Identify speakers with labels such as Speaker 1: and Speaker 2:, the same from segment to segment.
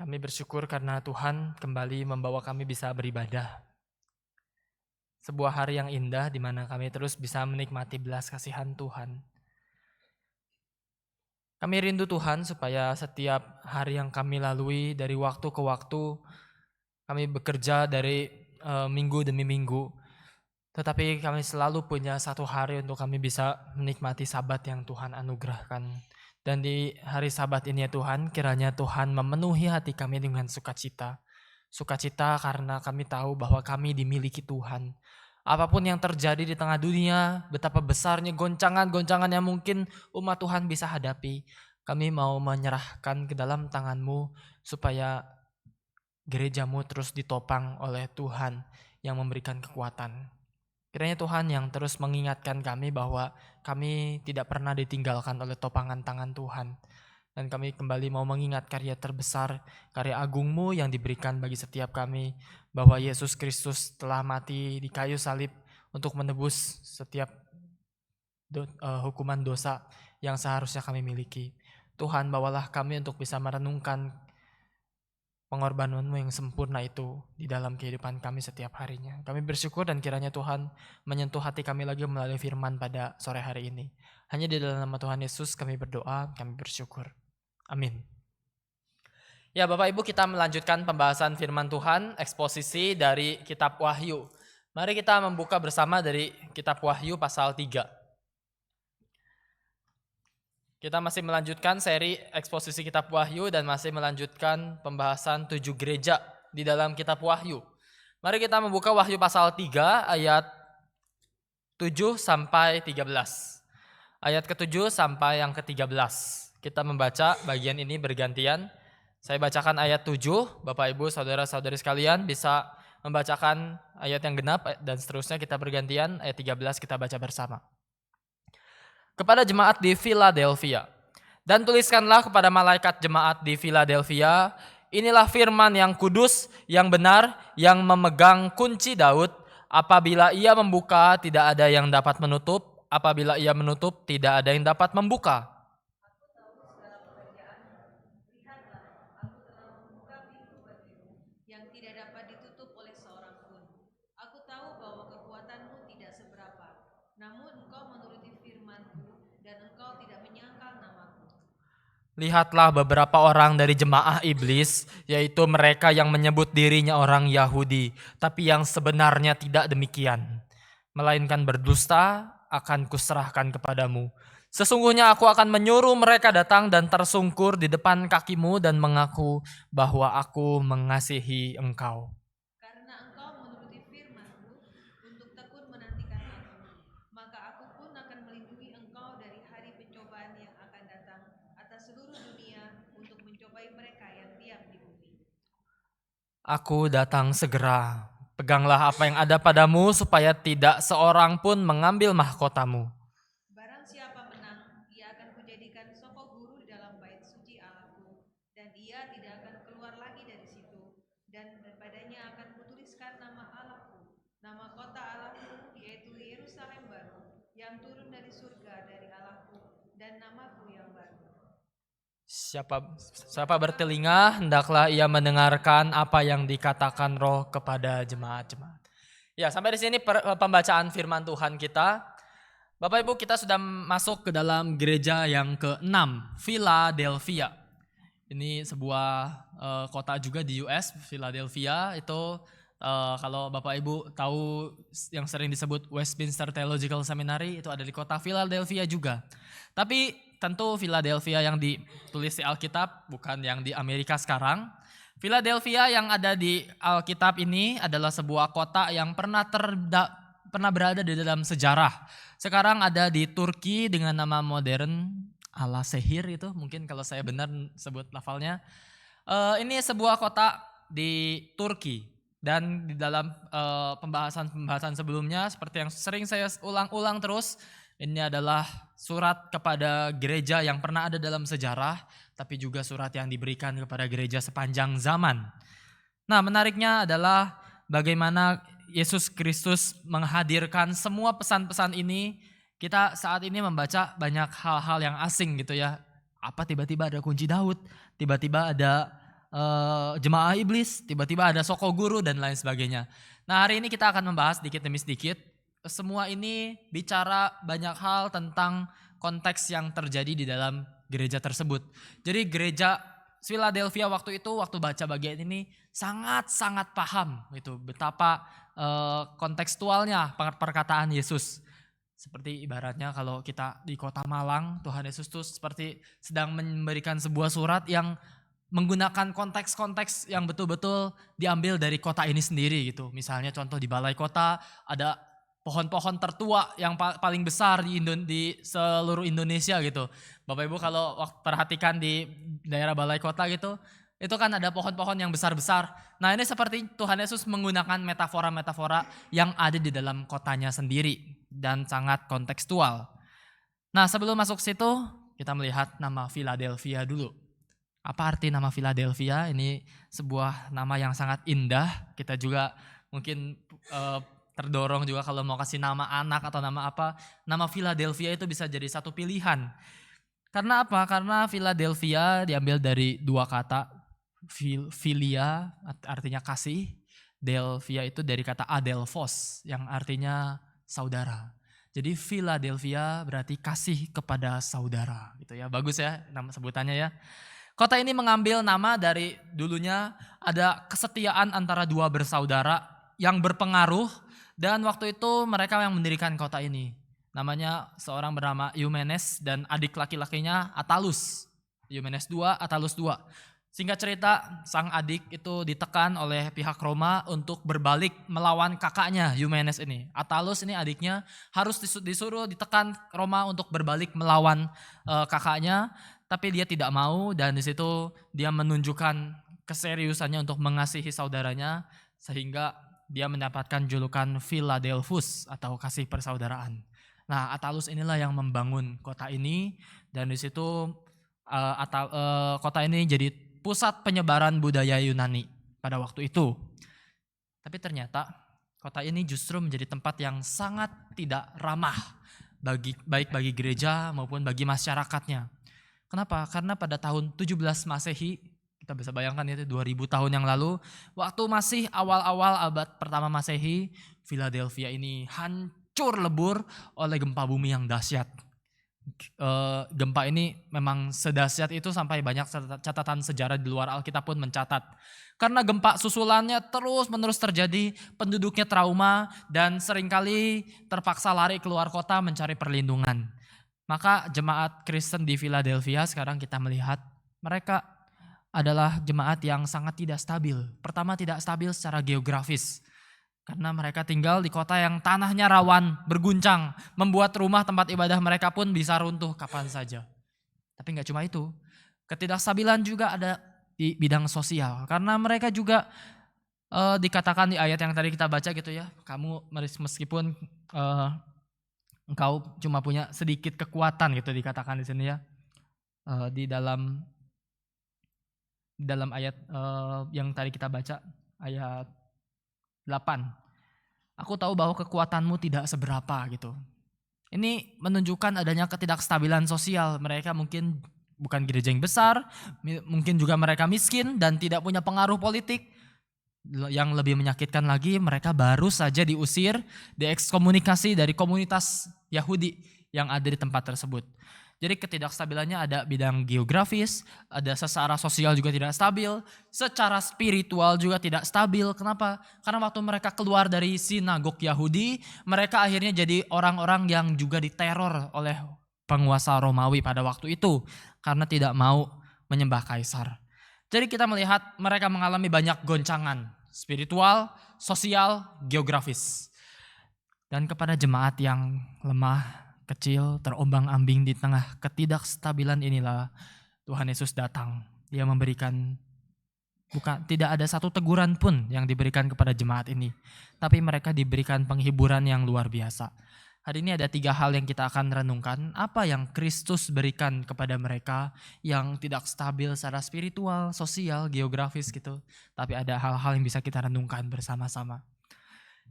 Speaker 1: Kami bersyukur karena Tuhan kembali membawa kami bisa beribadah. Sebuah hari yang indah di mana kami terus bisa menikmati belas kasihan Tuhan. Kami rindu Tuhan supaya setiap hari yang kami lalui dari waktu ke waktu, kami bekerja dari minggu demi minggu. Tetapi kami selalu punya satu hari untuk kami bisa menikmati Sabat yang Tuhan anugerahkan. Dan di hari Sabat ini ya Tuhan, kiranya Tuhan memenuhi hati kami dengan sukacita. Sukacita karena kami tahu bahwa kami dimiliki Tuhan. Apapun yang terjadi di tengah dunia, betapa besarnya goncangan-goncangan yang mungkin umat Tuhan bisa hadapi, kami mau menyerahkan ke dalam tangan-Mu supaya gereja-Mu terus ditopang oleh Tuhan yang memberikan kekuatan. Kiranya Tuhan yang terus mengingatkan kami bahwa kami tidak pernah ditinggalkan oleh topangan tangan Tuhan. Dan kami kembali mau mengingat karya terbesar, karya agung-Mu yang diberikan bagi setiap kami. Bahwa Yesus Kristus telah mati di kayu salib untuk menebus setiap hukuman dosa yang seharusnya kami miliki. Tuhan, bawalah kami untuk bisa merenungkan pengorbanan-Mu yang sempurna itu di dalam kehidupan kami setiap harinya. Kami bersyukur dan kiranya Tuhan menyentuh hati kami lagi melalui firman pada sore hari ini. Hanya di dalam nama Tuhan Yesus kami berdoa, kami bersyukur. Amin. Ya Bapak Ibu, kita melanjutkan pembahasan firman Tuhan, eksposisi dari kitab Wahyu. Mari kita membuka bersama dari kitab Wahyu pasal 3. Kita masih melanjutkan seri eksposisi kitab Wahyu dan masih melanjutkan pembahasan 7 gereja di dalam kitab Wahyu. Mari kita membuka Wahyu pasal 3 ayat 7 sampai 13. Ayat ke-7 sampai yang ke-13. Kita membaca bagian ini bergantian. Saya bacakan ayat 7, Bapak Ibu, saudara-saudari sekalian bisa membacakan ayat yang genap dan seterusnya kita bergantian, ayat 13 kita baca bersama. Kepada jemaat di Philadelphia. Dan tuliskanlah kepada malaikat jemaat di Philadelphia, inilah firman yang kudus, yang benar, yang memegang kunci Daud. Apabila ia membuka, tidak ada yang dapat menutup. Apabila ia menutup, tidak ada yang dapat membuka.
Speaker 2: Yang tidak dapat ditutup oleh seorang pun. Aku tahu bahwa kekuatanmu tidak seberapa, namun engkau menuruti firman-Ku dan engkau tidak menyangkal namaku.
Speaker 1: Lihatlah beberapa orang dari jemaah iblis, yaitu mereka yang menyebut dirinya orang Yahudi, tapi yang sebenarnya tidak demikian. Melainkan berdusta akan kuserahkan kepadamu. Sesungguhnya aku akan menyuruh mereka datang dan tersungkur di depan kakimu dan mengaku bahwa aku mengasihi engkau.
Speaker 2: Karena engkau menuruti firman-Ku untuk tekun menantikan aku, maka aku pun akan melindungi engkau dari hari pencobaan yang akan datang atas seluruh dunia untuk mencobai mereka yang diam di bumi.
Speaker 1: Aku datang segera. Peganglah apa yang ada padamu supaya tidak seorang pun mengambil mahkotamu.
Speaker 2: Barang siapa menang, ia akan kujadikan sokok guru di dalam bait suci Allahku, dan ia tidak akan keluar lagi dari situ. Dan padanya akan kutuliskan nama Allahku, nama kota Allahku, yaitu Yerusalem baru, yang turun dari surga dari Allahku, dan namaku yang baru.
Speaker 1: Siapa bertelinga, hendaklah ia mendengarkan apa yang dikatakan Roh kepada jemaat-jemaat. Ya, sampai di sini pembacaan firman Tuhan kita. Bapak Ibu, kita sudah masuk ke dalam gereja yang ke-6, Philadelphia. Ini sebuah kota juga di US, Philadelphia. Itu kalau Bapak Ibu tahu yang sering disebut Westminster Theological Seminary, itu ada di kota Philadelphia juga. Tapi tentu Philadelphia yang ditulis di Alkitab, bukan yang di Amerika sekarang. Philadelphia yang ada di Alkitab ini adalah sebuah kota yang pernah berada di dalam sejarah. Sekarang ada di Turki dengan nama modern Alasehir itu, mungkin kalau saya benar sebut lafalnya. Ini sebuah kota di Turki. Dan di dalam pembahasan sebelumnya, seperti yang sering saya ulang-ulang terus, ini adalah surat kepada gereja yang pernah ada dalam sejarah, tapi juga surat yang diberikan kepada gereja sepanjang zaman. Nah, menariknya adalah bagaimana Yesus Kristus menghadirkan semua pesan-pesan ini. Kita saat ini membaca banyak hal-hal yang asing gitu ya. Apa tiba-tiba ada kunci Daud, tiba-tiba ada jemaah iblis, tiba-tiba ada soko guru dan lain sebagainya. Nah, hari ini kita akan membahas sedikit demi sedikit. Semua ini bicara banyak hal tentang konteks yang terjadi di dalam gereja tersebut. Jadi gereja Philadelphia waktu itu, waktu baca bagian ini sangat-sangat paham itu betapa kontekstualnya perkataan Yesus. Seperti ibaratnya kalau kita di kota Malang, Tuhan Yesus tuh seperti sedang memberikan sebuah surat yang menggunakan konteks-konteks yang betul-betul diambil dari kota ini sendiri gitu. Misalnya contoh di balai kota ada pohon-pohon tertua yang paling besar di seluruh Indonesia gitu. Bapak Ibu kalau perhatikan di daerah balai kota gitu, itu kan ada pohon-pohon yang besar-besar. Nah, ini seperti Tuhan Yesus menggunakan metafora-metafora yang ada di dalam kotanya sendiri dan sangat kontekstual. Nah, sebelum masuk situ, kita melihat nama Philadelphia dulu. Apa arti nama Philadelphia? Ini sebuah nama yang sangat indah. Kita juga mungkin terdorong juga kalau mau kasih nama anak atau nama apa. Nama Philadelphia itu bisa jadi satu pilihan. Karena apa? Karena Philadelphia diambil dari dua kata. Philia artinya kasih. Delphia itu dari kata adelphos yang artinya saudara. Jadi Philadelphia berarti kasih kepada saudara gitu ya. Bagus ya nama sebutannya ya. Kota ini mengambil nama dari dulunya ada kesetiaan antara dua bersaudara yang berpengaruh dan waktu itu mereka yang mendirikan kota ini. Namanya seorang bernama Eumenes dan adik laki-lakinya Attalus. Eumenes II, Attalus II. Singkat cerita, sang adik itu ditekan oleh pihak Roma untuk berbalik melawan kakaknya Eumenes ini. Attalus ini adiknya harus disuruh ditekan Roma untuk berbalik melawan kakaknya. Tapi dia tidak mau dan di situ dia menunjukkan keseriusannya untuk mengasihi saudaranya sehingga dia mendapatkan julukan Philadelphus atau kasih persaudaraan. Nah, Attalus inilah yang membangun kota ini dan di situ kota ini jadi pusat penyebaran budaya Yunani pada waktu itu. Tapi ternyata kota ini justru menjadi tempat yang sangat tidak ramah baik bagi gereja maupun bagi masyarakatnya. Kenapa? Karena pada tahun 17 Masehi, kita bisa bayangkan itu 2000 tahun yang lalu, waktu masih awal-awal abad pertama Masehi, Philadelphia ini hancur lebur oleh gempa bumi yang dahsyat. Gempa ini memang sedahsyat itu sampai banyak catatan sejarah di luar Alkitab pun mencatat. Karena gempa susulannya terus-menerus terjadi, penduduknya trauma dan seringkali terpaksa lari keluar kota mencari perlindungan. Maka jemaat Kristen di Philadelphia sekarang kita melihat mereka adalah jemaat yang sangat tidak stabil. Pertama tidak stabil secara geografis. Karena mereka tinggal di kota yang tanahnya rawan, berguncang. Membuat rumah tempat ibadah mereka pun bisa runtuh kapan saja. Tapi gak cuma itu. Ketidakstabilan juga ada di bidang sosial. Karena mereka juga dikatakan di ayat yang tadi kita baca gitu ya. Kamu meskipun engkau cuma punya sedikit kekuatan gitu dikatakan di sini ya. Di dalam ayat yang tadi kita baca ayat 8. Aku tahu bahwa kekuatanmu tidak seberapa gitu. Ini menunjukkan adanya ketidakstabilan sosial. Mereka mungkin bukan gereja yang besar, mungkin juga mereka miskin dan tidak punya pengaruh politik. Yang lebih menyakitkan lagi, mereka baru saja diusir, diekskomunikasi dari komunitas Yahudi yang ada di tempat tersebut. Jadi ketidakstabilannya ada bidang geografis, ada secara sosial juga tidak stabil, secara spiritual juga tidak stabil. Kenapa? Karena waktu mereka keluar dari sinagog Yahudi, mereka akhirnya jadi orang-orang yang juga diteror oleh penguasa Romawi pada waktu itu karena tidak mau menyembah kaisar. Jadi kita melihat mereka mengalami banyak goncangan spiritual, sosial, geografis. Dan kepada jemaat yang lemah, kecil, terombang-ambing di tengah ketidakstabilan inilah Tuhan Yesus datang. Dia memberikan tidak ada satu teguran pun yang diberikan kepada jemaat ini, tapi mereka diberikan penghiburan yang luar biasa. Hari ini ada 3 hal yang kita akan renungkan. Apa yang Kristus berikan kepada mereka yang tidak stabil secara spiritual, sosial, geografis gitu. Tapi ada hal-hal yang bisa kita renungkan bersama-sama.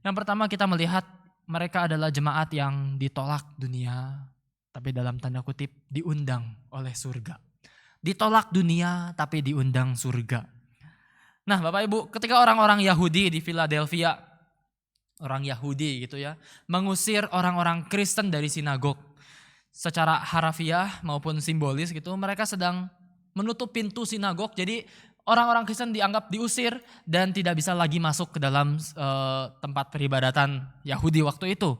Speaker 1: Yang pertama kita melihat mereka adalah jemaat yang ditolak dunia, tapi dalam tanda kutip diundang oleh surga. Ditolak dunia tapi diundang surga. Nah, Bapak Ibu, ketika orang-orang Yahudi di Philadelphia, orang Yahudi gitu ya, mengusir orang-orang Kristen dari sinagog, secara harafiah maupun simbolis gitu, mereka sedang menutup pintu sinagog. Jadi orang-orang Kristen dianggap diusir dan tidak bisa lagi masuk ke dalam tempat peribadatan Yahudi waktu itu.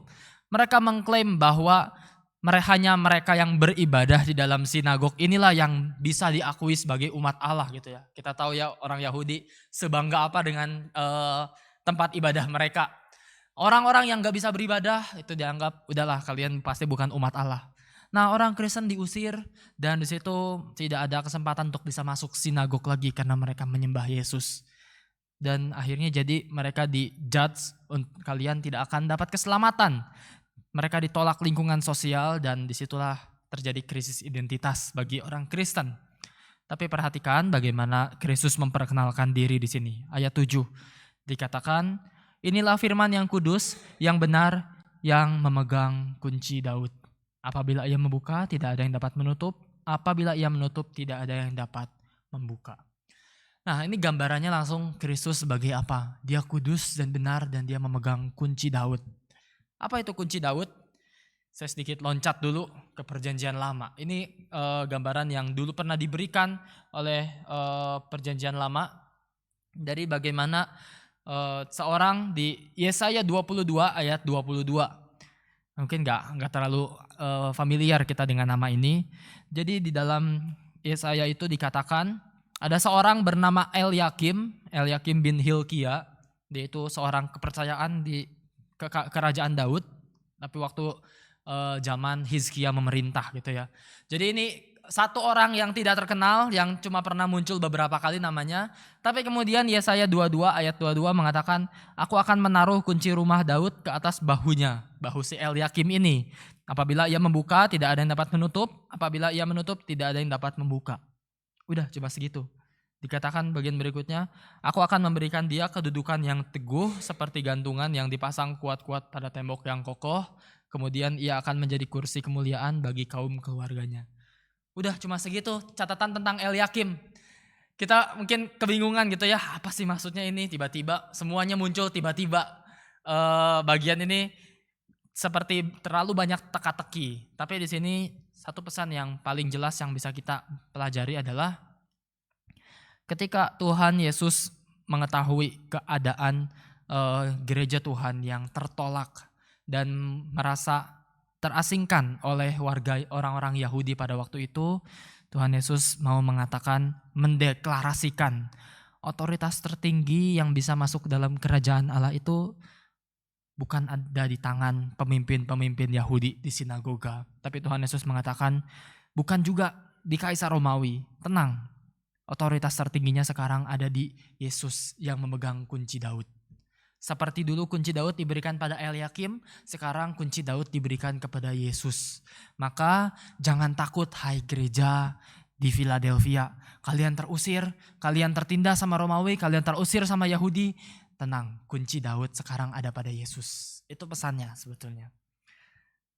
Speaker 1: Mereka mengklaim bahwa hanya mereka yang beribadah di dalam sinagog inilah yang bisa diakui sebagai umat Allah gitu ya. Kita tahu ya orang Yahudi sebangga apa dengan tempat ibadah mereka. Orang-orang yang gak bisa beribadah itu dianggap udahlah kalian pasti bukan umat Allah. Nah, orang Kristen diusir dan di situ tidak ada kesempatan untuk bisa masuk sinagog lagi karena mereka menyembah Yesus. Dan akhirnya jadi mereka dijudge, kalian tidak akan dapat keselamatan. Mereka ditolak lingkungan sosial dan disitulah terjadi krisis identitas bagi orang Kristen. Tapi perhatikan bagaimana Kristus memperkenalkan diri di sini. Ayat 7 dikatakan, inilah firman yang kudus, yang benar, yang memegang kunci Daud. Apabila ia membuka, tidak ada yang dapat menutup. Apabila ia menutup, tidak ada yang dapat membuka. Nah, ini gambarannya langsung Kristus sebagai apa? Dia kudus dan benar dan dia memegang kunci Daud. Apa itu kunci Daud? Saya sedikit loncat dulu ke perjanjian lama. Ini gambaran yang dulu pernah diberikan oleh perjanjian lama. Dari bagaimana seorang di Yesaya 22 ayat 22. Mungkin nggak terlalu familiar kita dengan nama ini. Jadi di dalam Yesaya itu dikatakan ada seorang bernama Eliakim bin Hilkia. Dia itu seorang kepercayaan di kerajaan Daud, tapi waktu zaman Hizkia memerintah gitu ya. Jadi ini satu orang yang tidak terkenal, yang cuma pernah muncul beberapa kali namanya. Tapi kemudian Yesaya 22 ayat 22 mengatakan, aku akan menaruh kunci rumah Daud ke atas bahunya, bahu si Eliakim ini. Apabila ia membuka, tidak ada yang dapat menutup. Apabila ia menutup, tidak ada yang dapat membuka. Udah cuma segitu. Dikatakan bagian berikutnya, aku akan memberikan dia kedudukan yang teguh seperti gantungan yang dipasang kuat-kuat pada tembok yang kokoh. Kemudian ia akan menjadi kursi kemuliaan bagi kaum keluarganya. Udah cuma segitu catatan tentang Eliakim. Kita mungkin kebingungan gitu ya, apa sih maksudnya ini tiba-tiba semuanya muncul tiba-tiba. Bagian ini seperti terlalu banyak teka-teki. Tapi di sini satu pesan yang paling jelas yang bisa kita pelajari adalah ketika Tuhan Yesus mengetahui keadaan gereja Tuhan yang tertolak dan merasa terasingkan oleh orang-orang Yahudi pada waktu itu, Tuhan Yesus mau mengatakan, mendeklarasikan otoritas tertinggi yang bisa masuk dalam kerajaan Allah itu bukan ada di tangan pemimpin-pemimpin Yahudi di sinagoga. Tapi Tuhan Yesus mengatakan, bukan juga di Kaisar Romawi. Tenang, otoritas tertingginya sekarang ada di Yesus yang memegang kunci Daud. Seperti dulu kunci Daud diberikan pada Eliakim, sekarang kunci Daud diberikan kepada Yesus. Maka jangan takut hai gereja di Philadelphia. Kalian terusir, kalian tertindas sama Romawi, kalian terusir sama Yahudi. Tenang, kunci Daud sekarang ada pada Yesus. Itu pesannya sebetulnya.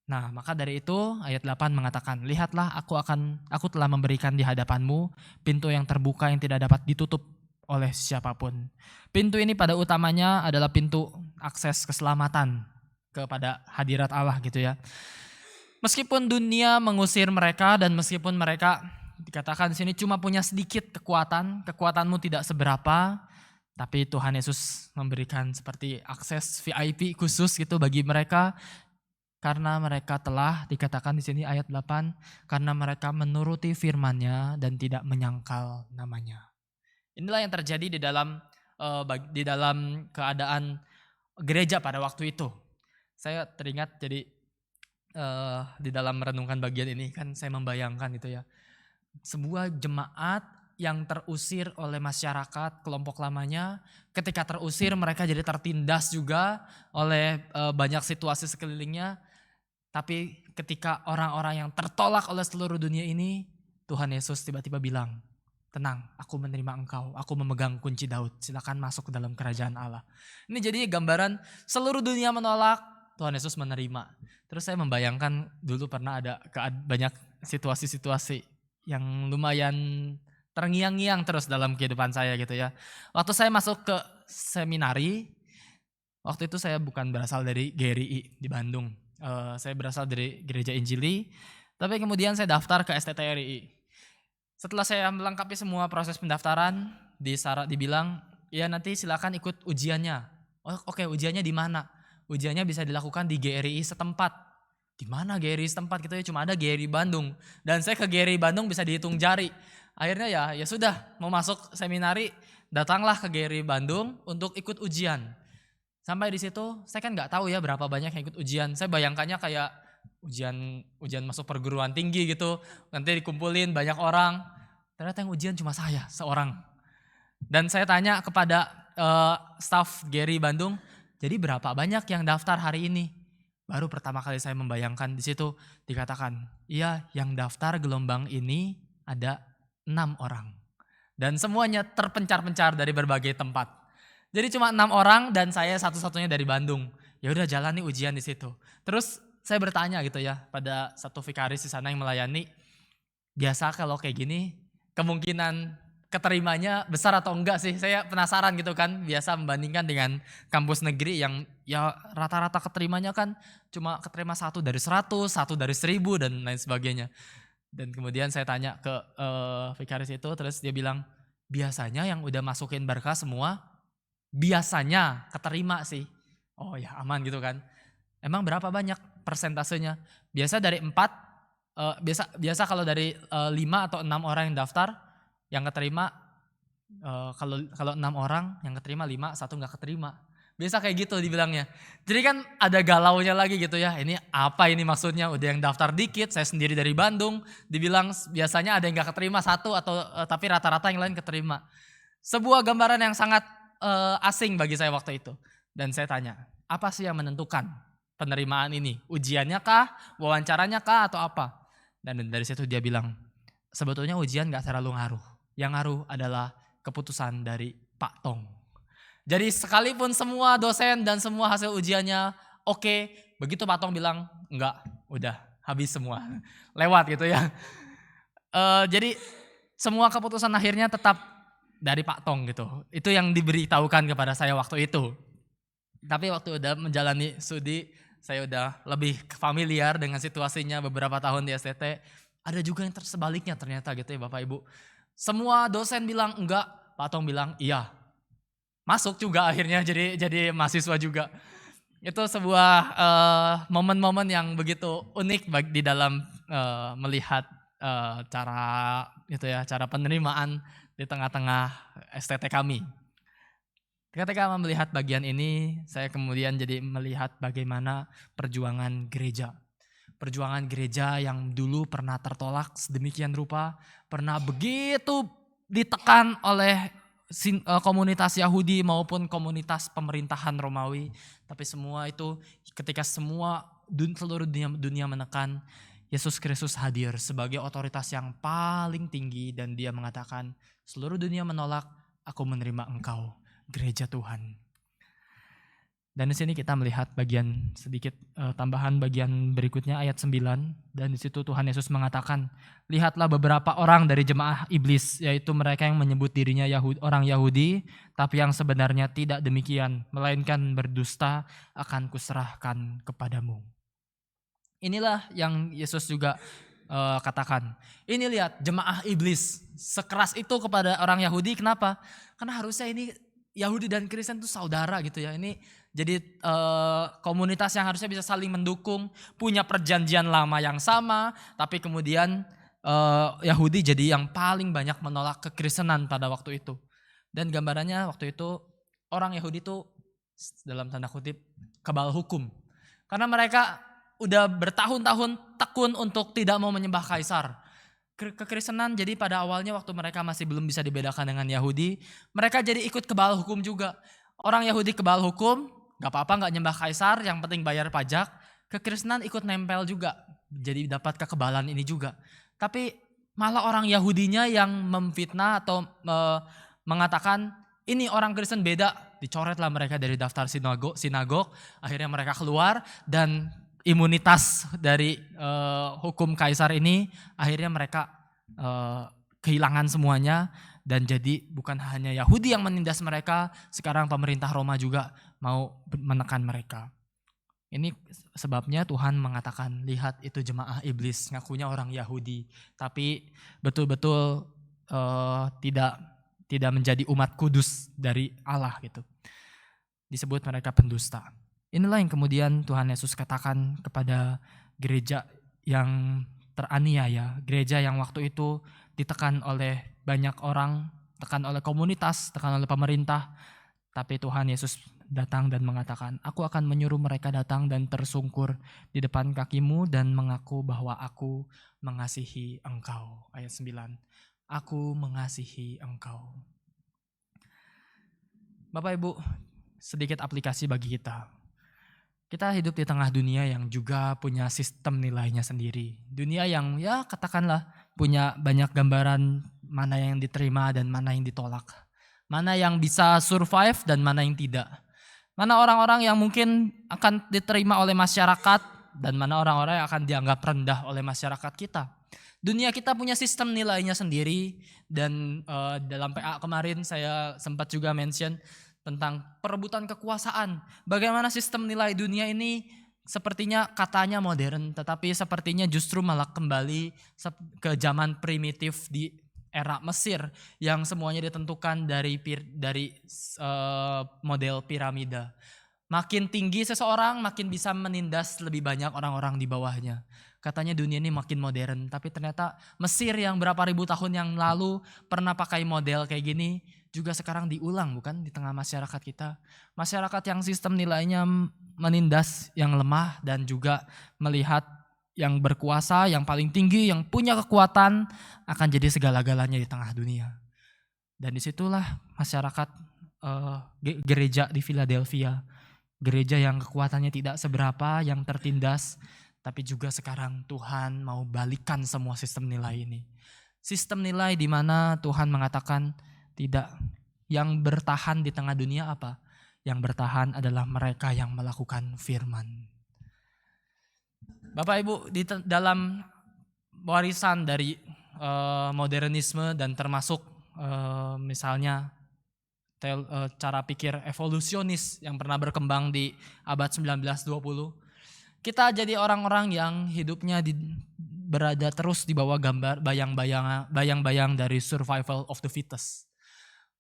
Speaker 1: Nah, maka dari itu ayat 8 mengatakan, lihatlah aku telah memberikan di hadapanmu pintu yang terbuka yang tidak dapat ditutup oleh siapapun. Pintu ini pada utamanya adalah pintu akses keselamatan kepada hadirat Allah gitu ya. Meskipun dunia mengusir mereka dan meskipun mereka dikatakan di sini cuma punya sedikit kekuatan, kekuatanmu tidak seberapa, tapi Tuhan Yesus memberikan seperti akses VIP khusus gitu bagi mereka. Karena mereka telah dikatakan di sini ayat 8, karena mereka menuruti firman-Nya dan tidak menyangkal namanya. Inilah yang terjadi di dalam keadaan gereja pada waktu itu. Saya teringat jadi di dalam merenungkan bagian ini kan saya membayangkan gitu ya. Sebuah jemaat yang terusir oleh masyarakat kelompok lamanya, ketika terusir mereka jadi tertindas juga oleh banyak situasi sekelilingnya. Tapi ketika orang-orang yang tertolak oleh seluruh dunia ini, Tuhan Yesus tiba-tiba bilang, tenang, aku menerima engkau, aku memegang kunci Daud, silakan masuk ke dalam kerajaan Allah. Ini jadi gambaran seluruh dunia menolak, Tuhan Yesus menerima. Terus saya membayangkan dulu pernah ada banyak situasi-situasi yang lumayan terngiang-ngiang terus dalam kehidupan saya gitu ya. Waktu saya masuk ke seminari, waktu itu saya bukan berasal dari GRI di Bandung. Saya berasal dari Gereja Injili, tapi kemudian saya daftar ke STTRI. Setelah saya melengkapi semua proses pendaftaran, dibilang, ya nanti silakan ikut ujiannya. Oh, oke, ujiannya di mana? Ujiannya bisa dilakukan di GRI setempat. Di mana GRI setempat gitu ya? Cuma ada GRI Bandung. Dan saya ke GRI Bandung bisa dihitung jari. Akhirnya ya sudah, mau masuk seminari, datanglah ke GRI Bandung untuk ikut ujian. Sampai di situ saya kan nggak tahu ya berapa banyak yang ikut ujian. Saya bayangkannya kayak ujian masuk perguruan tinggi gitu. Nanti dikumpulin banyak orang. Ternyata yang ujian cuma saya seorang. Dan saya tanya kepada staf GRI Bandung, jadi berapa banyak yang daftar hari ini? Baru pertama kali saya membayangkan di situ dikatakan, iya yang daftar gelombang ini ada 6 orang. Dan semuanya terpencar-pencar dari berbagai tempat. Jadi cuma 6 orang dan saya satu-satunya dari Bandung. Ya udah jalani ujian di situ. Terus saya bertanya gitu ya pada satu vikaris di sana yang melayani, biasa kalau kayak gini kemungkinan keterimanya besar atau enggak sih? Saya penasaran gitu kan, biasa membandingkan dengan kampus negeri yang ya rata-rata keterimanya kan cuma keterima 1 dari 100, 1 dari 1000 dan lain sebagainya. Dan kemudian saya tanya ke vikaris itu, terus dia bilang, biasanya yang udah masukin berkas semua biasanya keterima sih. Oh ya aman gitu kan. Emang berapa banyak persentasenya? Biasa dari 4, biasa kalau dari 5 atau 6 orang yang daftar, yang keterima kalau 6 orang yang keterima 5, 1 gak keterima. Biasa kayak gitu dibilangnya. Jadi kan ada galaunya lagi gitu ya. Ini apa ini maksudnya? Udah yang daftar dikit, saya sendiri dari Bandung, dibilang biasanya ada yang gak keterima 1 atau tapi rata-rata yang lain keterima. Sebuah gambaran yang sangat asing bagi saya waktu itu. Dan saya tanya, apa sih yang menentukan penerimaan ini? Ujiannya kah? Wawancaranya kah? Atau apa? Dan dari situ dia bilang, sebetulnya ujian gak terlalu ngaruh. Yang ngaruh adalah keputusan dari Pak Tong. Jadi sekalipun semua dosen dan semua hasil ujiannya oke, begitu Pak Tong bilang enggak, udah habis semua. Lewat gitu ya. Jadi semua keputusan akhirnya tetap dari Pak Tong gitu. Itu yang diberitahukan kepada saya waktu itu. Tapi waktu udah menjalani studi, saya udah lebih familiar dengan situasinya beberapa tahun di STT. Ada juga yang tersebaliknya ternyata gitu ya Bapak Ibu. Semua dosen bilang enggak, Pak Tong bilang iya. Masuk juga akhirnya jadi mahasiswa juga. Itu sebuah momen-momen yang begitu unik di dalam melihat cara penerimaan di tengah-tengah STT kami. Ketika melihat bagian ini, saya kemudian jadi melihat bagaimana perjuangan gereja. Perjuangan gereja yang dulu pernah tertolak sedemikian rupa, pernah begitu ditekan oleh komunitas Yahudi maupun komunitas pemerintahan Romawi. Tapi semua itu ketika seluruh dunia menekan, Yesus Kristus hadir sebagai otoritas yang paling tinggi dan dia mengatakan, seluruh dunia menolak, aku menerima engkau, gereja Tuhan. Dan di sini kita melihat bagian sedikit tambahan bagian berikutnya ayat 9, dan di situ Tuhan Yesus mengatakan, lihatlah beberapa orang dari jemaah iblis, yaitu mereka yang menyebut dirinya orang Yahudi, tapi yang sebenarnya tidak demikian, melainkan berdusta akan kuserahkan kepadamu. Inilah yang Yesus juga katakan. Ini lihat jemaah iblis sekeras itu kepada orang Yahudi. Kenapa? Karena harusnya ini Yahudi dan Kristen itu saudara gitu ya. Ini jadi komunitas yang harusnya bisa saling mendukung, punya perjanjian lama yang sama, tapi kemudian Yahudi jadi yang paling banyak menolak kekristenan pada waktu itu. Dan gambarannya waktu itu orang Yahudi itu dalam tanda kutip kebal hukum. Karena mereka udah bertahun-tahun tekun untuk tidak mau menyembah kaisar. Kekristenan jadi pada awalnya waktu mereka masih belum bisa dibedakan dengan Yahudi, mereka jadi ikut kebal hukum juga. Orang Yahudi kebal hukum, gak apa-apa gak nyembah kaisar, yang penting bayar pajak. Kekristenan ikut nempel juga, jadi dapat kekebalan ini juga. Tapi malah orang Yahudinya yang memfitnah atau mengatakan ini orang Kristen beda, dicoretlah mereka dari daftar sinagog. Akhirnya mereka keluar dan imunitas dari hukum kaisar ini akhirnya mereka kehilangan semuanya, dan jadi bukan hanya Yahudi yang menindas mereka, sekarang pemerintah Roma juga mau menekan mereka. Ini sebabnya Tuhan mengatakan, lihat itu jemaah iblis, ngakunya orang Yahudi, tapi betul-betul tidak menjadi umat kudus dari Allah gitu. Disebut mereka pendusta. Inilah yang kemudian Tuhan Yesus katakan kepada gereja yang teraniaya, gereja yang waktu itu ditekan oleh banyak orang, tekan oleh komunitas, tekan oleh pemerintah. Tapi Tuhan Yesus datang dan mengatakan, aku akan menyuruh mereka datang dan tersungkur di depan kakimu dan mengaku bahwa aku mengasihi engkau. Ayat 9, aku mengasihi engkau. Bapak Ibu, sedikit aplikasi bagi kita. Kita hidup di tengah dunia yang juga punya sistem nilainya sendiri. Dunia yang ya katakanlah punya banyak gambaran mana yang diterima dan mana yang ditolak. Mana yang bisa survive dan mana yang tidak. Mana orang-orang yang mungkin akan diterima oleh masyarakat dan mana orang-orang yang akan dianggap rendah oleh masyarakat kita. Dunia kita punya sistem nilainya sendiri dan dalam PA kemarin saya sempat juga mention tentang perebutan kekuasaan. Bagaimana sistem nilai dunia ini sepertinya katanya modern, tetapi sepertinya justru malah kembali ke zaman primitif di era Mesir yang semuanya ditentukan dari model piramida. Makin tinggi seseorang, makin bisa menindas lebih banyak orang-orang di bawahnya. Katanya dunia ini makin modern, tapi ternyata Mesir yang berapa ribu tahun yang lalu pernah pakai model kayak gini, juga sekarang diulang bukan di tengah masyarakat kita. Masyarakat yang sistem nilainya menindas yang lemah dan juga melihat yang berkuasa, yang paling tinggi, yang punya kekuatan akan jadi segala-galanya di tengah dunia. Dan disitulah masyarakat gereja di Philadelphia. Gereja yang kekuatannya tidak seberapa, yang tertindas. Tapi juga sekarang Tuhan mau balikan semua sistem nilai ini. Sistem nilai di mana Tuhan mengatakan tidak, yang bertahan di tengah dunia apa? Yang bertahan adalah mereka yang melakukan firman. Bapak Ibu, di dalam warisan dari modernisme dan termasuk misalnya cara pikir evolusionis yang pernah berkembang di abad 19-20, kita jadi orang-orang yang hidupnya berada terus di bawah gambar bayang-bayang dari survival of the fittest.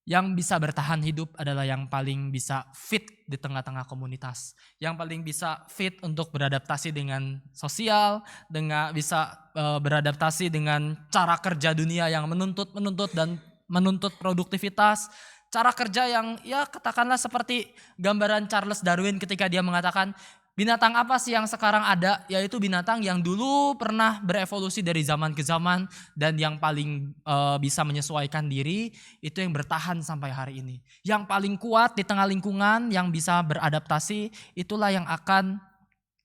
Speaker 1: Yang bisa bertahan hidup adalah yang paling bisa fit di tengah-tengah komunitas. Yang paling bisa fit untuk beradaptasi dengan sosial, dengan bisa beradaptasi dengan cara kerja dunia yang menuntut dan menuntut produktivitas. Cara kerja yang ya katakanlah seperti gambaran Charles Darwin ketika dia mengatakan, binatang apa sih yang sekarang ada? Yaitu binatang yang dulu pernah berevolusi dari zaman ke zaman dan yang paling bisa menyesuaikan diri, itu yang bertahan sampai hari ini. Yang paling kuat di tengah lingkungan, yang bisa beradaptasi, itulah yang akan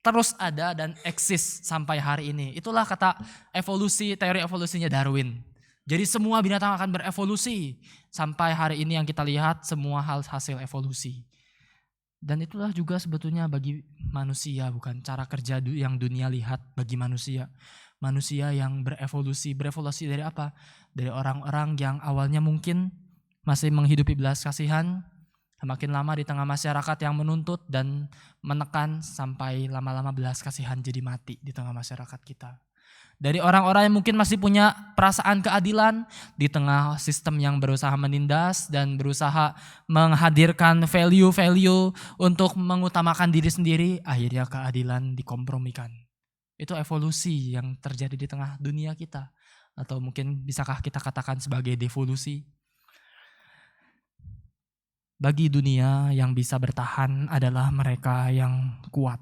Speaker 1: terus ada dan eksis sampai hari ini. Itulah kata evolusi, teori evolusinya Darwin. Jadi semua binatang akan berevolusi sampai hari ini yang kita lihat semua hasil evolusi. Dan itulah juga sebetulnya bagi manusia, bukan cara kerja yang dunia lihat bagi manusia. Manusia yang berevolusi dari apa? Dari orang-orang yang awalnya mungkin masih menghidupi belas kasihan, semakin lama di tengah masyarakat yang menuntut dan menekan sampai lama-lama belas kasihan jadi mati di tengah masyarakat kita. Dari orang-orang yang mungkin masih punya perasaan keadilan di tengah sistem yang berusaha menindas dan berusaha menghadirkan value-value untuk mengutamakan diri sendiri, akhirnya keadilan dikompromikan. Itu evolusi yang terjadi di tengah dunia kita. Atau mungkin bisakah kita katakan sebagai devolusi? Bagi dunia yang bisa bertahan adalah mereka yang kuat,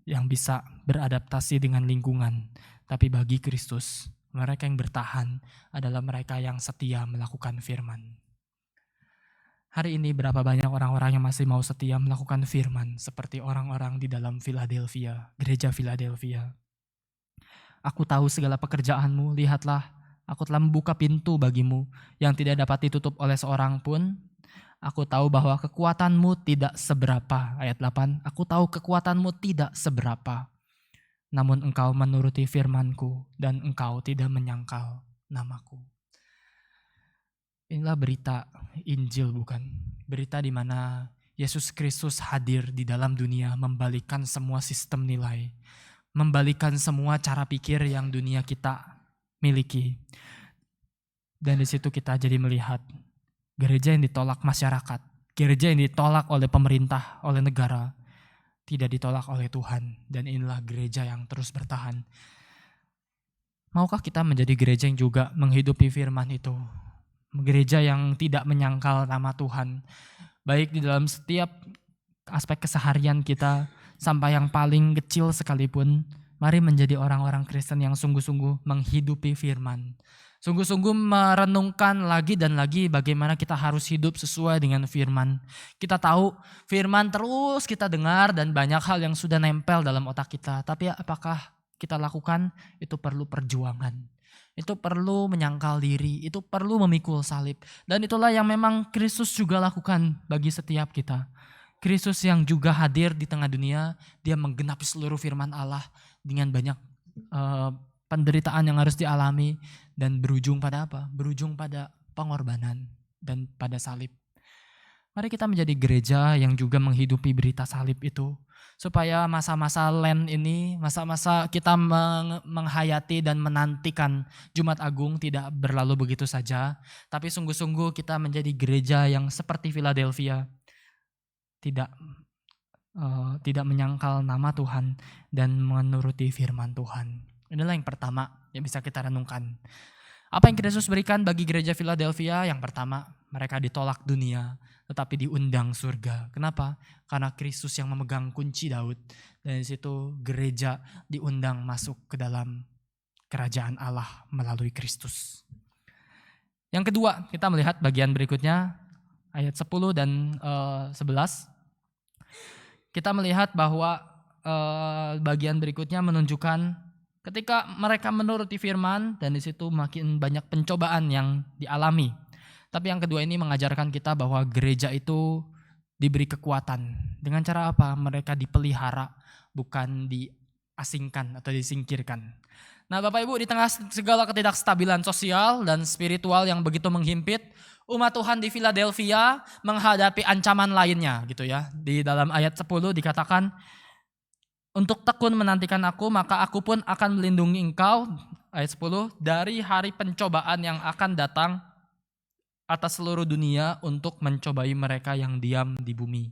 Speaker 1: yang bisa beradaptasi dengan lingkungan. Tapi bagi Kristus, mereka yang bertahan adalah mereka yang setia melakukan firman. Hari ini berapa banyak orang-orang yang masih mau setia melakukan firman seperti orang-orang di dalam Philadelphia, gereja Philadelphia. Aku tahu segala pekerjaanmu, lihatlah, aku telah membuka pintu bagimu yang tidak dapat ditutup oleh seorang pun. Aku tahu bahwa kekuatanmu tidak seberapa. Ayat 8, aku tahu kekuatanmu tidak seberapa. Namun engkau menuruti firmanku dan engkau tidak menyangkal namaku. Inilah berita Injil, bukan? Berita di mana Yesus Kristus hadir di dalam dunia, membalikkan semua sistem nilai, membalikkan semua cara pikir yang dunia kita miliki. Dan di situ kita jadi melihat gereja yang ditolak masyarakat, gereja yang ditolak oleh pemerintah, oleh negara, tidak ditolak oleh Tuhan. Dan inilah gereja yang terus bertahan. Maukah kita menjadi gereja yang juga menghidupi firman itu? Gereja yang tidak menyangkal nama Tuhan, baik di dalam setiap aspek keseharian kita, sampai yang paling kecil sekalipun. Mari menjadi orang-orang Kristen yang sungguh-sungguh menghidupi firman. Sungguh-sungguh merenungkan lagi dan lagi bagaimana kita harus hidup sesuai dengan firman. Kita tahu firman terus kita dengar dan banyak hal yang sudah nempel dalam otak kita. Tapi apakah kita lakukan? Itu perlu perjuangan. Itu perlu menyangkal diri, itu perlu memikul salib. Dan itulah yang memang Kristus juga lakukan bagi setiap kita. Kristus yang juga hadir di tengah dunia, dia menggenapi seluruh firman Allah dengan banyak penderitaan yang harus dialami dan berujung pada apa? Berujung pada pengorbanan dan pada salib. Mari kita menjadi gereja yang juga menghidupi berita salib itu, supaya masa-masa Lent ini, masa-masa kita menghayati dan menantikan Jumat Agung tidak berlalu begitu saja, tapi sungguh-sungguh kita menjadi gereja yang seperti Philadelphia, tidak menyangkal nama Tuhan dan menuruti firman Tuhan. Inilah yang pertama yang bisa kita renungkan. Apa yang Kristus berikan bagi gereja Philadelphia? Yang pertama, mereka ditolak dunia, tetapi diundang surga. Kenapa? Karena Kristus yang memegang kunci Daud. Dan di situ gereja diundang masuk ke dalam kerajaan Allah melalui Kristus. Yang kedua, kita melihat bagian berikutnya, ayat 10 dan 11. Kita melihat bahwa bagian berikutnya menunjukkan ketika mereka menuruti firman dan di situ makin banyak pencobaan yang dialami. Tapi yang kedua ini mengajarkan kita bahwa gereja itu diberi kekuatan. Dengan cara apa? Mereka dipelihara, bukan diasingkan atau disingkirkan. Nah Bapak Ibu, di tengah segala ketidakstabilan sosial dan spiritual yang begitu menghimpit, umat Tuhan di Philadelphia menghadapi ancaman lainnya gitu ya. Di dalam ayat 10 dikatakan, untuk tekun menantikan aku, maka aku pun akan melindungi engkau, ayat 10, dari hari pencobaan yang akan datang atas seluruh dunia untuk mencobai mereka yang diam di bumi.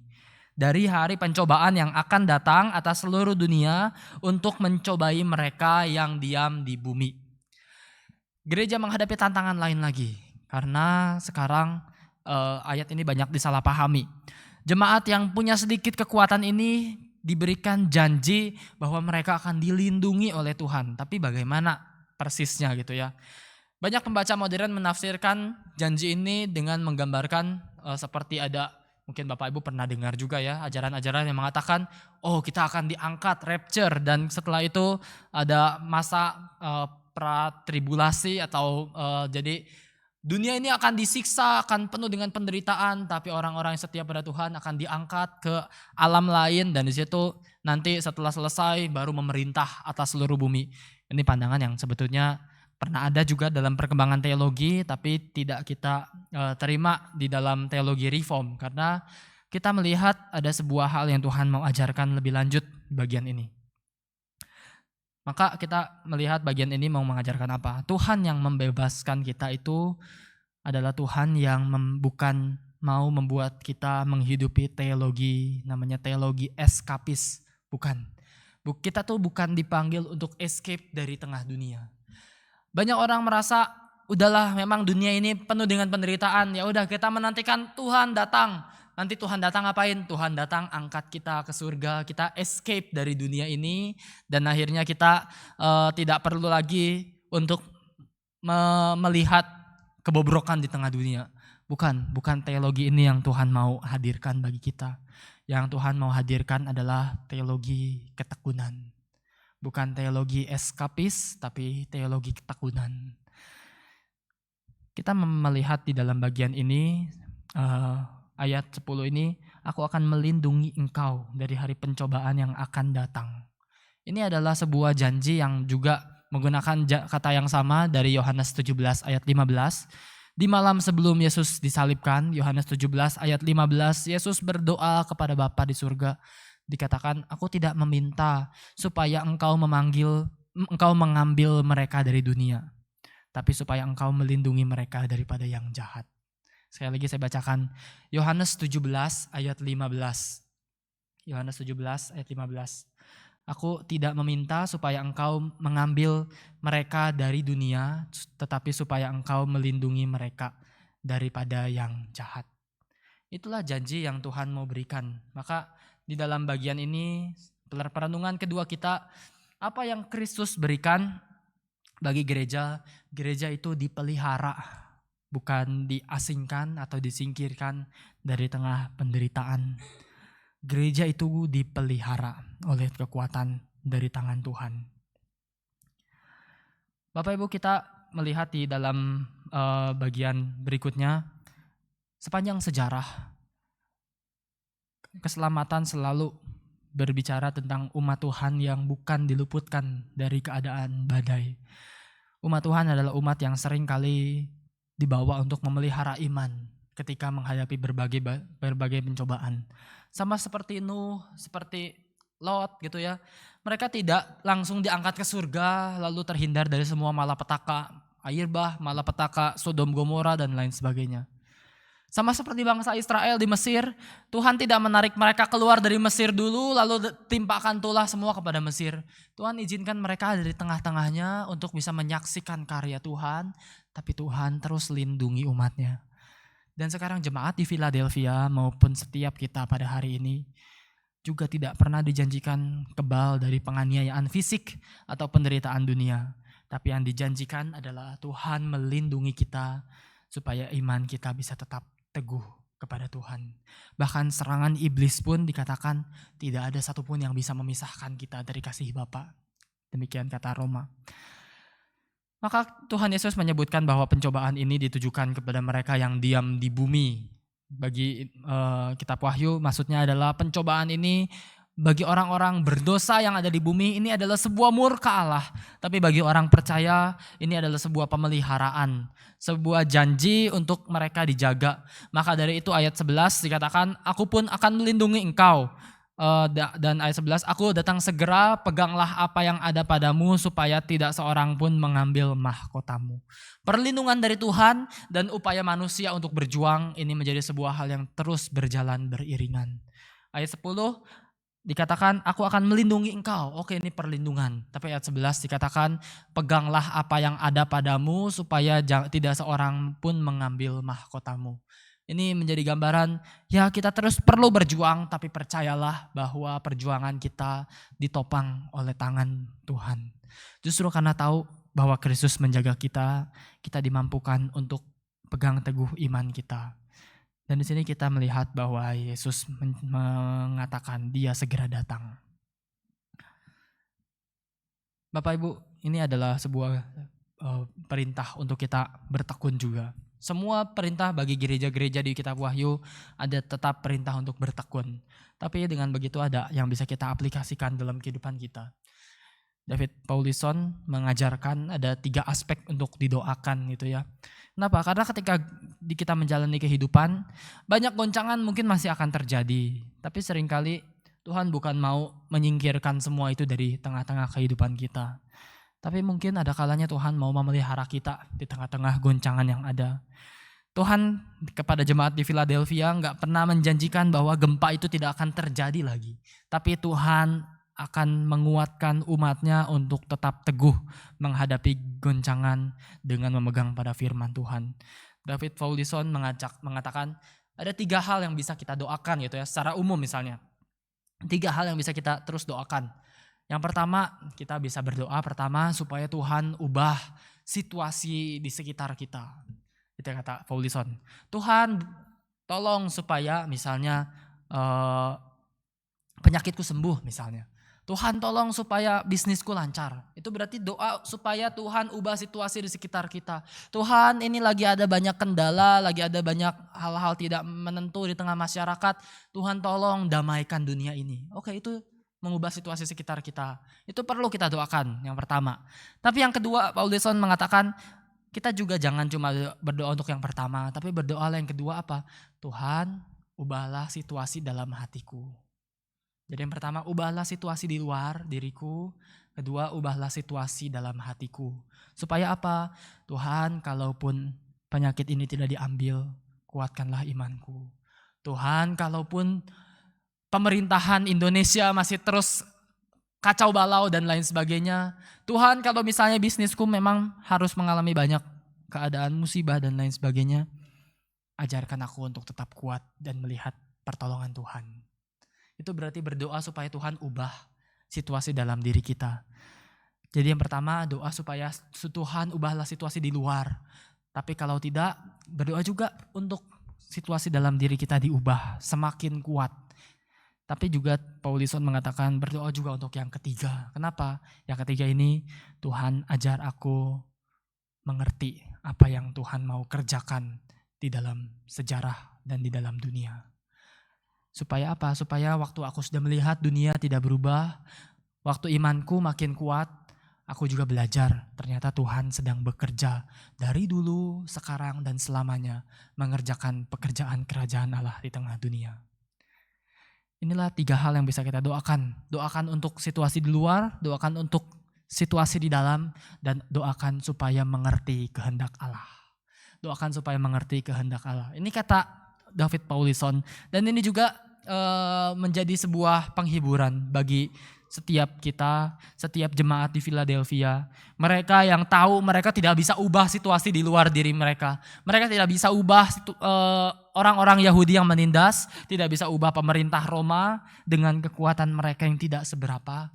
Speaker 1: Dari hari pencobaan yang akan datang atas seluruh dunia untuk mencobai mereka yang diam di bumi. Gereja menghadapi tantangan lain lagi, karena sekarang ayat ini banyak disalahpahami. Jemaat yang punya sedikit kekuatan ini diberikan janji bahwa mereka akan dilindungi oleh Tuhan. Tapi bagaimana persisnya gitu ya. Banyak pembaca modern menafsirkan janji ini dengan menggambarkan seperti ada, mungkin Bapak Ibu pernah dengar juga ya, ajaran-ajaran yang mengatakan, oh kita akan diangkat, rapture, dan setelah itu ada masa pra-tribulasi atau jadi dunia ini akan disiksa, akan penuh dengan penderitaan, tapi orang-orang yang setia pada Tuhan akan diangkat ke alam lain dan di situ nanti setelah selesai baru memerintah atas seluruh bumi. Ini pandangan yang sebetulnya pernah ada juga dalam perkembangan teologi, tapi tidak kita terima di dalam teologi reform karena kita melihat ada sebuah hal yang Tuhan mau ajarkan lebih lanjut di bagian ini. Maka kita melihat bagian ini mau mengajarkan apa? Tuhan yang membebaskan kita itu adalah Tuhan yang bukan mau membuat kita menghidupi teologi, namanya teologi eskapis. Bukan. Kita tuh bukan dipanggil untuk escape dari tengah dunia. Banyak orang merasa, udahlah memang dunia ini penuh dengan penderitaan. Ya udah kita menantikan Tuhan datang. Nanti Tuhan datang ngapain? Tuhan datang angkat kita ke surga, kita escape dari dunia ini dan akhirnya kita tidak perlu lagi untuk melihat kebobrokan di tengah dunia. Bukan teologi ini yang Tuhan mau hadirkan bagi kita. Yang Tuhan mau hadirkan adalah teologi ketekunan. Bukan teologi eskapis, tapi teologi ketekunan. Kita melihat di dalam bagian ini, ayat 10 ini, aku akan melindungi engkau dari hari pencobaan yang akan datang. Ini adalah sebuah janji yang juga menggunakan kata yang sama dari Yohanes 17 ayat 15. Di malam sebelum Yesus disalibkan, Yohanes 17 ayat 15, Yesus berdoa kepada Bapa di surga. Dikatakan, "Aku tidak meminta supaya engkau mengambil mereka dari dunia, tapi supaya engkau melindungi mereka daripada yang jahat." Sekali lagi saya bacakan Yohanes 17 ayat 15. Yohanes 17 ayat 15. "Aku tidak meminta supaya engkau mengambil mereka dari dunia, tetapi supaya engkau melindungi mereka daripada yang jahat." Itulah janji yang Tuhan mau berikan. Maka di dalam bagian ini, perenungan kedua kita, apa yang Kristus berikan bagi gereja? Gereja itu dipelihara, bukan diasingkan atau disingkirkan dari tengah penderitaan. Gereja itu dipelihara oleh kekuatan dari tangan Tuhan. Bapak Ibu, kita melihat di dalam bagian berikutnya, sepanjang sejarah keselamatan selalu berbicara tentang umat Tuhan yang bukan diluputkan dari keadaan badai. Umat Tuhan adalah umat yang sering kali dibawa untuk memelihara iman ketika menghadapi berbagai pencobaan. Sama seperti Nuh, seperti Lot gitu ya. Mereka tidak langsung diangkat ke surga lalu terhindar dari semua malapetaka, air bah, malapetaka, Sodom Gomora dan lain sebagainya. Sama seperti bangsa Israel di Mesir, Tuhan tidak menarik mereka keluar dari Mesir dulu lalu timpakan tulah semua kepada Mesir. Tuhan izinkan mereka dari tengah-tengahnya untuk bisa menyaksikan karya Tuhan, tapi Tuhan terus lindungi umatnya. Dan sekarang jemaat di Philadelphia maupun setiap kita pada hari ini juga tidak pernah dijanjikan kebal dari penganiayaan fisik atau penderitaan dunia. Tapi yang dijanjikan adalah Tuhan melindungi kita supaya iman kita bisa tetap teguh kepada Tuhan. Bahkan serangan iblis pun dikatakan tidak ada satupun yang bisa memisahkan kita dari kasih Bapa. Demikian kata Roma. Maka Tuhan Yesus menyebutkan bahwa pencobaan ini ditujukan kepada mereka yang diam di bumi. Bagi kitab Wahyu maksudnya adalah pencobaan ini bagi orang-orang berdosa yang ada di bumi ini adalah sebuah murka Allah. Tapi bagi orang percaya ini adalah sebuah pemeliharaan. Sebuah janji untuk mereka dijaga. Maka dari itu ayat 11 dikatakan, "Aku pun akan melindungi engkau." Dan ayat 11, "Aku datang segera, peganglah apa yang ada padamu supaya tidak seorang pun mengambil mahkotamu." Perlindungan dari Tuhan dan upaya manusia untuk berjuang ini menjadi sebuah hal yang terus berjalan beriringan. Ayat 10 dikatakan, "Aku akan melindungi engkau." Oke, ini perlindungan. Tapi ayat 11 dikatakan, "Peganglah apa yang ada padamu supaya tidak seorang pun mengambil mahkotamu." Ini menjadi gambaran, ya kita terus perlu berjuang, tapi percayalah bahwa perjuangan kita ditopang oleh tangan Tuhan. Justru karena tahu bahwa Kristus menjaga kita, kita dimampukan untuk pegang teguh iman kita. Dan di sini kita melihat bahwa Yesus mengatakan Dia segera datang. Bapak Ibu, ini adalah sebuah perintah untuk kita bertekun juga. Semua perintah bagi gereja-gereja di kitab Wahyu ada tetap perintah untuk bertekun. Tapi dengan begitu ada yang bisa kita aplikasikan dalam kehidupan kita. David Paulison mengajarkan ada 3 aspek untuk didoakan gitu ya. Kenapa? Karena ketika kita menjalani kehidupan, banyak goncangan mungkin masih akan terjadi. Tapi seringkali Tuhan bukan mau menyingkirkan semua itu dari tengah-tengah kehidupan kita. Tapi mungkin ada kalanya Tuhan mau memelihara kita di tengah-tengah goncangan yang ada. Tuhan kepada jemaat di Philadelphia gak pernah menjanjikan bahwa gempa itu tidak akan terjadi lagi. Tapi Tuhan akan menguatkan umatnya untuk tetap teguh menghadapi goncangan dengan memegang pada firman Tuhan. David Paulison mengatakan ada 3 hal yang bisa kita doakan gitu ya, secara umum misalnya. 3 hal yang bisa kita terus doakan. Yang pertama, kita bisa berdoa supaya Tuhan ubah situasi di sekitar kita. Itu kata Paulison. Tuhan tolong supaya misalnya penyakitku sembuh misalnya. Tuhan tolong supaya bisnisku lancar. Itu berarti doa supaya Tuhan ubah situasi di sekitar kita. Tuhan, ini lagi ada banyak kendala, lagi ada banyak hal-hal tidak menentu di tengah masyarakat. Tuhan tolong damaikan dunia ini. Oke, itu mengubah situasi sekitar kita. Itu perlu kita doakan yang pertama. Tapi yang kedua, Paulison mengatakan
Speaker 3: kita juga jangan cuma berdoa untuk yang pertama, tapi berdoa yang kedua apa? Tuhan, ubahlah situasi dalam hatiku. Jadi yang pertama, ubahlah situasi di luar diriku. Kedua, ubahlah situasi dalam hatiku. Supaya apa? Tuhan, kalaupun penyakit ini tidak diambil, kuatkanlah imanku. Tuhan, kalaupun pemerintahan Indonesia masih terus kacau balau dan lain sebagainya. Tuhan, kalau misalnya bisnisku memang harus mengalami banyak keadaan musibah dan lain sebagainya, ajarkan aku untuk tetap kuat dan melihat pertolongan Tuhan. Itu berarti berdoa supaya Tuhan ubah situasi dalam diri kita. Jadi yang pertama, doa supaya Tuhan ubahlah situasi di luar. Tapi kalau tidak, berdoa juga untuk situasi dalam diri kita diubah semakin kuat. Tapi juga Paulison mengatakan berdoa juga untuk yang ketiga. Kenapa? Yang ketiga ini, Tuhan ajar aku mengerti apa yang Tuhan mau kerjakan di dalam sejarah dan di dalam dunia. Supaya apa? Supaya waktu aku sudah melihat dunia tidak berubah, waktu imanku makin kuat, aku juga belajar ternyata Tuhan sedang bekerja dari dulu, sekarang, dan selamanya mengerjakan pekerjaan kerajaan Allah di tengah dunia. Inilah 3 hal yang bisa kita doakan. Doakan untuk situasi di luar, doakan untuk situasi di dalam, dan doakan supaya mengerti kehendak Allah. Doakan supaya mengerti kehendak Allah. Ini kata David Paulison. Dan ini juga menjadi sebuah penghiburan bagi setiap kita, setiap jemaat di Philadelphia. Mereka yang tahu mereka tidak bisa ubah situasi di luar diri mereka. Mereka tidak bisa ubah orang-orang Yahudi yang menindas, tidak bisa ubah pemerintah Roma dengan kekuatan mereka yang tidak seberapa.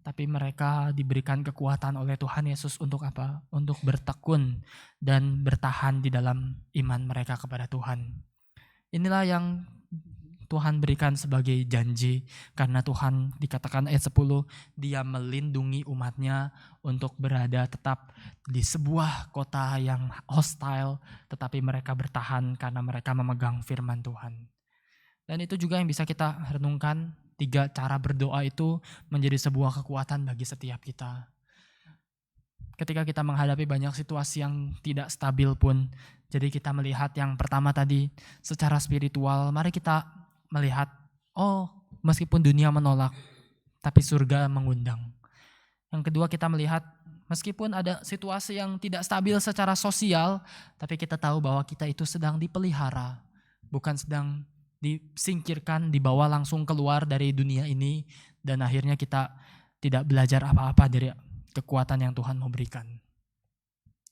Speaker 3: Tapi mereka diberikan kekuatan oleh Tuhan Yesus untuk apa? Untuk bertekun dan bertahan di dalam iman mereka kepada Tuhan. Inilah yang Tuhan berikan sebagai janji, karena Tuhan dikatakan ayat 10, Dia melindungi umatnya untuk berada tetap di sebuah kota yang hostile, tetapi mereka bertahan karena mereka memegang firman Tuhan. Dan itu juga yang bisa kita renungkan, 3 cara berdoa itu menjadi sebuah kekuatan bagi setiap kita. Ketika kita menghadapi banyak situasi yang tidak stabil pun, jadi kita melihat yang pertama tadi, secara spiritual, mari kita melihat, meskipun dunia menolak, tapi surga mengundang. Yang kedua kita melihat, meskipun ada situasi yang tidak stabil secara sosial, tapi kita tahu bahwa kita itu sedang dipelihara, bukan sedang disingkirkan, dibawa langsung keluar dari dunia ini, dan akhirnya kita tidak belajar apa-apa dari kekuatan yang Tuhan mau berikan.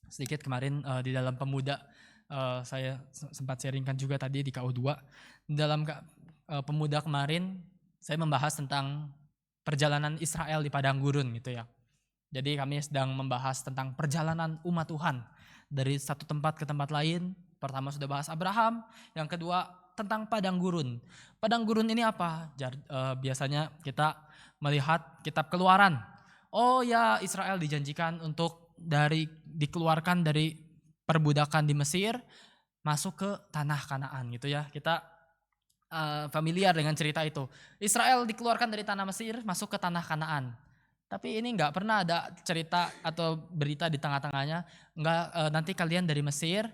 Speaker 3: Sedikit kemarin di dalam pemuda, saya sempat sharingkan juga tadi di KU2, dalam pemuda kemarin saya membahas tentang perjalanan Israel di padang gurun gitu ya. Jadi kami sedang membahas tentang perjalanan umat Tuhan dari satu tempat ke tempat lain. Pertama sudah bahas Abraham, yang kedua tentang padang gurun. Padang gurun ini apa? Biasanya kita melihat kitab Keluaran. Oh ya, Israel dijanjikan untuk dikeluarkan dari perbudakan di Mesir masuk ke tanah Kanaan gitu ya. Kita familiar dengan cerita itu. Israel dikeluarkan dari tanah Mesir masuk ke tanah Kanaan. Tapi ini nggak pernah ada cerita atau berita di tengah-tengahnya. Nanti kalian dari Mesir,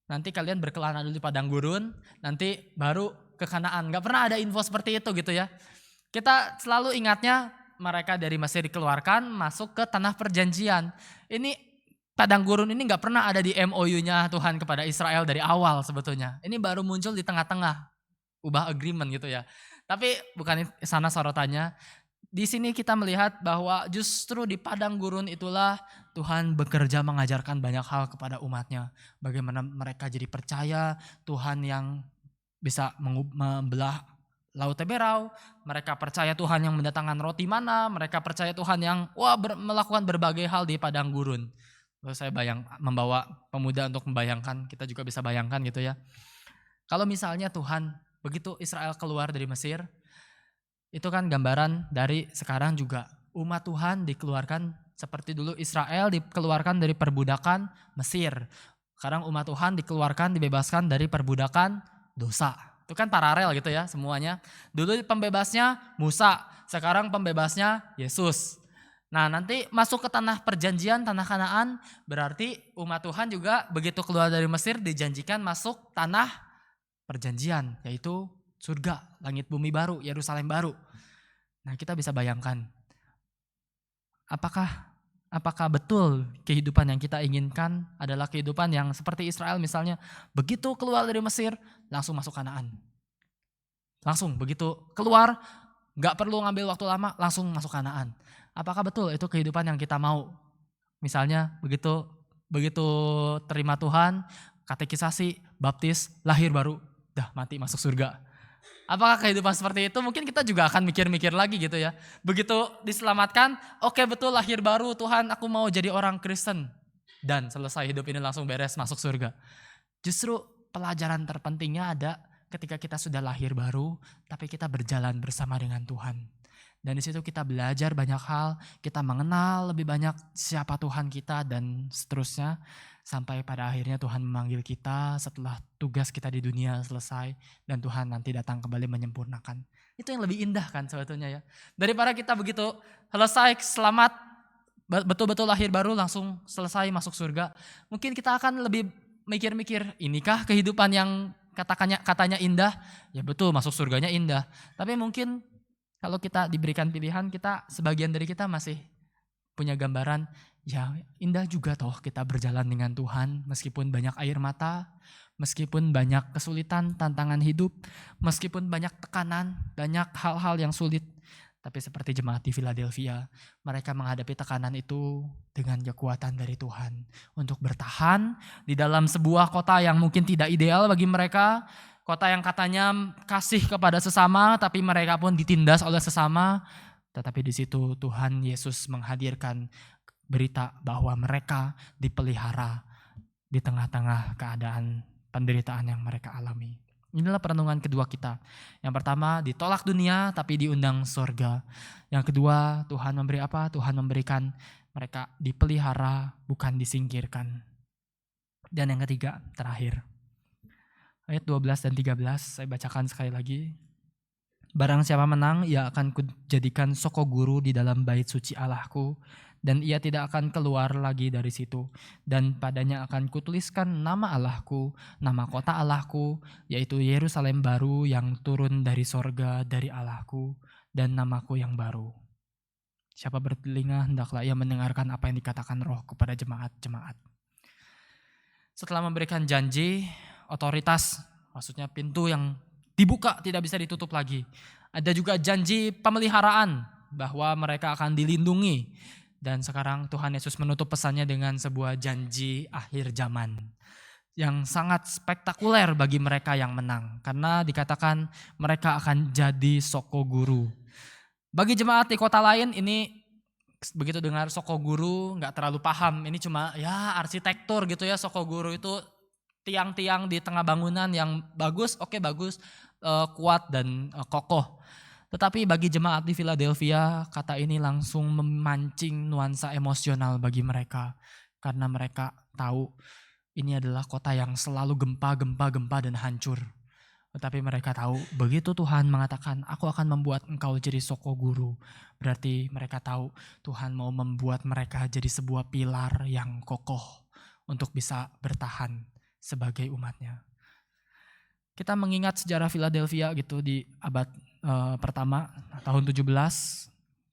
Speaker 3: nanti kalian berkelana dulu di padang gurun, nanti baru ke Kanaan. Nggak pernah ada info seperti itu gitu ya. Kita selalu ingatnya mereka dari Mesir dikeluarkan masuk ke tanah perjanjian. Ini padang gurun ini nggak pernah ada di MOU-nya Tuhan kepada Israel dari awal sebetulnya. Ini baru muncul di tengah-tengah. Ubah agreement gitu ya. Tapi bukan sana sorotannya. Di sini kita melihat bahwa justru di padang gurun itulah Tuhan bekerja mengajarkan banyak hal kepada umatnya. Bagaimana mereka jadi percaya Tuhan yang bisa membelah Laut Teberau. Mereka percaya Tuhan yang mendatangkan roti mana. Mereka percaya Tuhan yang melakukan berbagai hal di padang gurun. Lalu saya membawa pemuda untuk membayangkan, kita juga bisa bayangkan gitu ya. Kalau misalnya Tuhan begitu Israel keluar dari Mesir, itu kan gambaran dari sekarang juga umat Tuhan dikeluarkan seperti dulu Israel dikeluarkan dari perbudakan Mesir. Sekarang umat Tuhan dikeluarkan, dibebaskan dari perbudakan dosa. Itu kan paralel gitu ya semuanya. Dulu pembebasnya Musa, sekarang pembebasnya Yesus. Nah, nanti masuk ke tanah perjanjian, tanah Kanaan, berarti umat Tuhan juga begitu keluar dari Mesir dijanjikan masuk tanah perjanjian, yaitu surga, langit bumi baru, Yerusalem baru. Nah, kita bisa bayangkan, apakah betul kehidupan yang kita inginkan adalah kehidupan yang seperti Israel misalnya, begitu keluar dari Mesir langsung masuk Kanaan. Langsung begitu keluar, gak perlu ngambil waktu lama, langsung masuk Kanaan. Apakah betul itu kehidupan yang kita mau? Misalnya begitu terima Tuhan, katekisasi, baptis, lahir baru, dah mati masuk surga. Apakah kehidupan seperti itu? Mungkin kita juga akan mikir-mikir lagi gitu ya. Begitu diselamatkan, oke betul lahir baru, Tuhan aku mau jadi orang Kristen. Dan selesai hidup ini langsung beres masuk surga. Justru pelajaran terpentingnya ada ketika kita sudah lahir baru, tapi kita berjalan bersama dengan Tuhan. Dan di situ kita belajar banyak hal, kita mengenal lebih banyak siapa Tuhan kita dan seterusnya. Sampai pada akhirnya Tuhan memanggil kita setelah tugas kita di dunia selesai. Dan Tuhan nanti datang kembali menyempurnakan. Itu yang lebih indah kan sebetulnya ya. Daripada kita begitu selesai selamat, betul-betul lahir baru langsung selesai masuk surga. Mungkin kita akan lebih mikir-mikir, inikah kehidupan yang katanya indah? Ya betul, masuk surganya indah. Tapi mungkin kalau kita diberikan pilihan, sebagian dari kita masih punya gambaran, ya indah juga toh kita berjalan dengan Tuhan meskipun banyak air mata, meskipun banyak kesulitan, tantangan hidup, meskipun banyak tekanan, banyak hal-hal yang sulit. Tapi seperti jemaat di Philadelphia, mereka menghadapi tekanan itu dengan kekuatan dari Tuhan. Untuk bertahan di dalam sebuah kota yang mungkin tidak ideal bagi mereka, kota yang katanya kasih kepada sesama, tapi mereka pun ditindas oleh sesama. Tetapi di situ Tuhan Yesus menghadirkan berita bahwa mereka dipelihara di tengah-tengah keadaan penderitaan yang mereka alami. Inilah perenungan kedua kita. Yang pertama, ditolak dunia tapi diundang surga. Yang kedua, Tuhan memberi apa? Tuhan memberikan mereka dipelihara, bukan disingkirkan. Dan yang ketiga, terakhir. Ayat 12 dan 13 saya bacakan sekali lagi. Barang siapa menang, ia akan kujadikan soko guru di dalam bait suci Allahku, dan ia tidak akan keluar lagi dari situ. Dan padanya akan kutuliskan nama Allahku, nama kota Allahku, yaitu Yerusalem baru yang turun dari sorga dari Allahku, dan namaku yang baru. Siapa bertelinga, hendaklah ia mendengarkan apa yang dikatakan Roh kepada jemaat-jemaat. Setelah memberikan janji, otoritas, maksudnya pintu yang dibuka tidak bisa ditutup lagi. Ada juga janji pemeliharaan bahwa mereka akan dilindungi. Dan sekarang Tuhan Yesus menutup pesannya dengan sebuah janji akhir zaman yang sangat spektakuler bagi mereka yang menang. Karena dikatakan mereka akan jadi soko guru. Bagi jemaat di kota lain ini begitu dengar soko guru gak terlalu paham. Ini cuma ya arsitektur gitu ya, soko guru itu tiang-tiang di tengah bangunan yang bagus, oke bagus, kuat dan kokoh. Tetapi bagi jemaat di Philadelphia, kata ini langsung memancing nuansa emosional bagi mereka. Karena mereka tahu ini adalah kota yang selalu gempa dan hancur. Tetapi mereka tahu begitu Tuhan mengatakan aku akan membuat engkau jadi soko guru. Berarti mereka tahu Tuhan mau membuat mereka jadi sebuah pilar yang kokoh untuk bisa bertahan sebagai umatnya. Kita mengingat sejarah Philadelphia gitu di abad pertama tahun 17.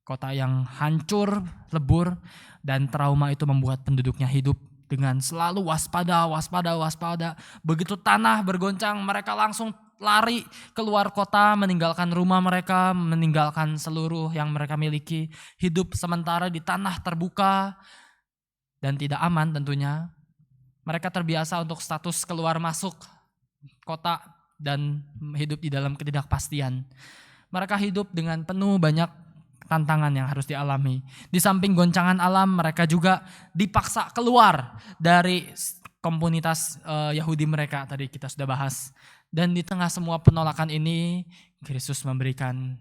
Speaker 3: Kota yang hancur, lebur, dan trauma itu membuat penduduknya hidup dengan selalu waspada. Begitu tanah bergoncang, mereka langsung lari keluar kota, meninggalkan rumah mereka, meninggalkan seluruh yang mereka miliki. Hidup sementara di tanah terbuka dan tidak aman tentunya. Mereka terbiasa untuk status keluar masuk kota dan hidup di dalam ketidakpastian. Mereka hidup dengan penuh banyak tantangan yang harus dialami. Di samping goncangan alam, mereka juga dipaksa keluar dari komunitas Yahudi mereka, tadi kita sudah bahas. Dan di tengah semua penolakan ini, Kristus memberikan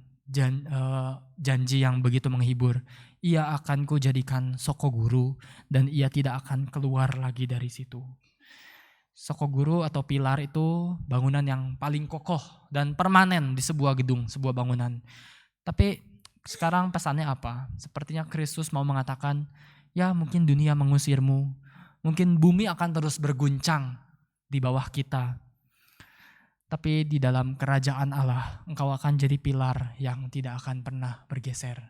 Speaker 3: janji yang begitu menghibur. Ia akan kujadikan soko guru dan ia tidak akan keluar lagi dari situ. Soko guru atau pilar itu bangunan yang paling kokoh dan permanen di sebuah gedung, sebuah bangunan. Tapi Sekarang pesannya apa? Sepertinya Kristus mau mengatakan, ya mungkin dunia mengusirmu, mungkin bumi akan terus berguncang di bawah kita. Tapi di dalam kerajaan Allah, engkau akan jadi pilar yang tidak akan pernah bergeser.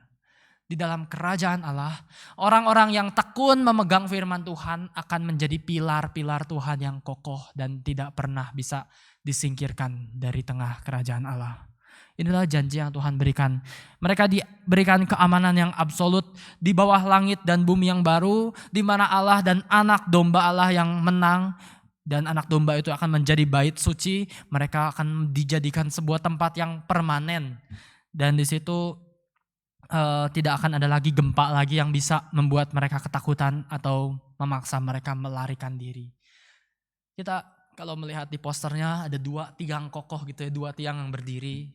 Speaker 3: Di dalam kerajaan Allah, orang-orang yang tekun memegang firman Tuhan akan menjadi pilar-pilar Tuhan yang kokoh dan tidak pernah bisa disingkirkan dari tengah kerajaan Allah. Inilah janji yang Tuhan berikan. Mereka diberikan keamanan yang absolut di bawah langit dan bumi yang baru, di mana Allah dan anak domba Allah yang menang, dan anak domba itu akan menjadi bait suci. Mereka akan dijadikan sebuah tempat yang permanen, dan di situ tidak akan ada lagi gempa lagi yang bisa membuat mereka ketakutan atau memaksa mereka melarikan diri. Kita kalau melihat di posternya ada 2 tiang kokoh gitu ya, 2 tiang yang berdiri.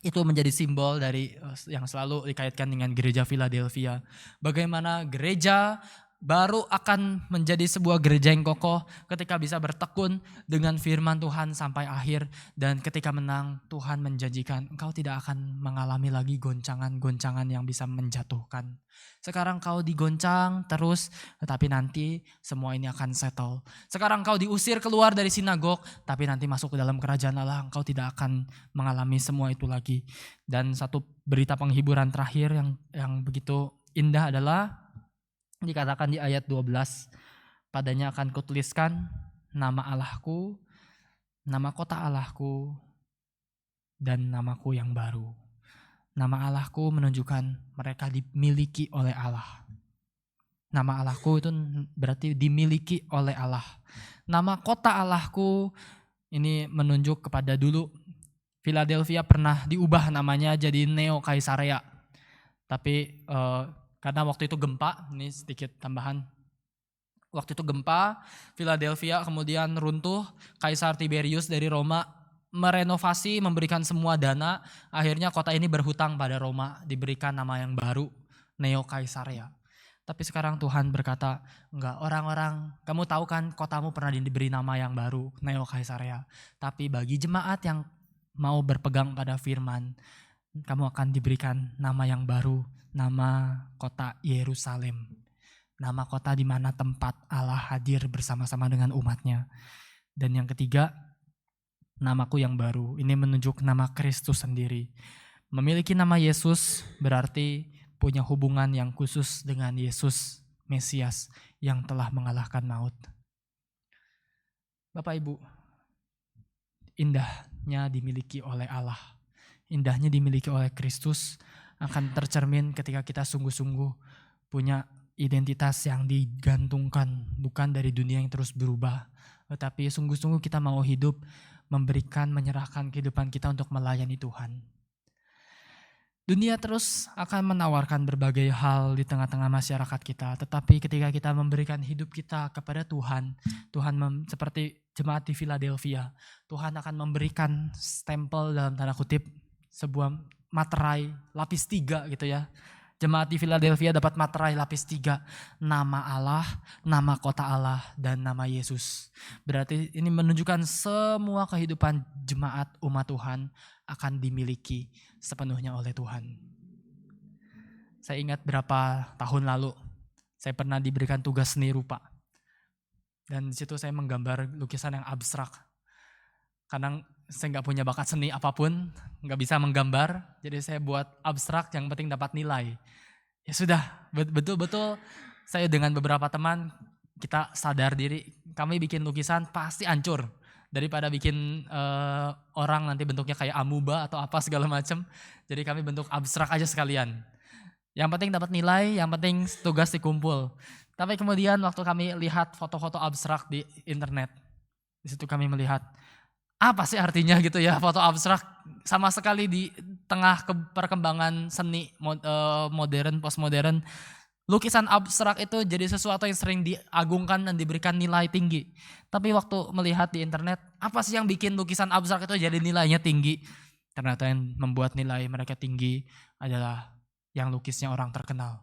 Speaker 3: Itu menjadi simbol dari yang selalu dikaitkan dengan gereja Philadelphia. Bagaimana gereja baru akan menjadi sebuah gereja yang kokoh ketika bisa bertekun dengan firman Tuhan sampai akhir. Dan ketika menang, Tuhan menjanjikan engkau tidak akan mengalami lagi goncangan-goncangan yang bisa menjatuhkan. Sekarang kau digoncang terus, tetapi nanti semua ini akan settle. Sekarang kau diusir keluar dari sinagog, tapi nanti masuk ke dalam kerajaan Allah, engkau tidak akan mengalami semua itu lagi. Dan satu berita penghiburan terakhir yang begitu indah adalah dikatakan di ayat 12, padanya akan kutuliskan nama Allahku, nama kota Allahku, dan namaku yang baru. Nama Allahku menunjukkan mereka dimiliki oleh Allah. Nama Allahku itu berarti dimiliki oleh Allah. Nama kota Allahku ini menunjuk kepada dulu Philadelphia pernah diubah namanya jadi Neo Kaisarea. Tapi karena waktu itu gempa, ini sedikit tambahan. Waktu itu gempa, Philadelphia kemudian runtuh, Kaisar Tiberius dari Roma merenovasi, memberikan semua dana, akhirnya kota ini berhutang pada Roma, diberikan nama yang baru, Neo Kaisarea. Tapi sekarang Tuhan berkata, enggak, orang-orang, kamu tahu kan kotamu pernah diberi nama yang baru, Neo Kaisarea. Tapi bagi jemaat yang mau berpegang pada firman, kamu akan diberikan nama yang baru, nama kota Yerusalem. Nama kota di mana tempat Allah hadir bersama-sama dengan umatnya. Dan yang ketiga, namaku yang baru. Ini menunjuk nama Kristus sendiri. Memiliki nama Yesus berarti punya hubungan yang khusus dengan Yesus, Mesias yang telah mengalahkan maut. Bapak Ibu, indahnya dimiliki oleh Allah. Indahnya dimiliki oleh Kristus akan tercermin ketika kita sungguh-sungguh punya identitas yang digantungkan, bukan dari dunia yang terus berubah, tetapi sungguh-sungguh kita mau hidup, memberikan, menyerahkan kehidupan kita untuk melayani Tuhan. Dunia terus akan menawarkan berbagai hal di tengah-tengah masyarakat kita, tetapi ketika kita memberikan hidup kita kepada Tuhan, seperti jemaat di Philadelphia, Tuhan akan memberikan stempel dalam tanda kutip, sebuah materai lapis 3 gitu ya. Jemaat di Philadelphia dapat materai lapis 3, nama Allah, nama kota Allah, dan nama Yesus. Berarti ini menunjukkan semua kehidupan jemaat umat Tuhan akan dimiliki sepenuhnya oleh Tuhan. Saya ingat berapa tahun lalu, saya pernah diberikan tugas seni rupa. Dan di situ saya menggambar lukisan yang abstrak. Kadang saya nggak punya bakat seni apapun, nggak bisa menggambar, jadi saya buat abstrak yang penting dapat nilai. Ya sudah, betul-betul saya dengan beberapa teman, kita sadar diri, kami bikin lukisan pasti hancur. Daripada bikin orang nanti bentuknya kayak amuba atau apa segala macam, jadi kami bentuk abstrak aja sekalian. Yang penting dapat nilai, yang penting tugas dikumpul. Tapi kemudian waktu kami lihat foto-foto abstrak di internet, di situ kami melihat, apa sih artinya gitu ya foto abstrak, sama sekali di tengah perkembangan seni modern, postmodern, lukisan abstrak itu jadi sesuatu yang sering diagungkan dan diberikan nilai tinggi. Tapi waktu melihat di internet, apa sih yang bikin lukisan abstrak itu jadi nilainya tinggi? Ternyata yang membuat nilai mereka tinggi adalah yang lukisnya orang terkenal.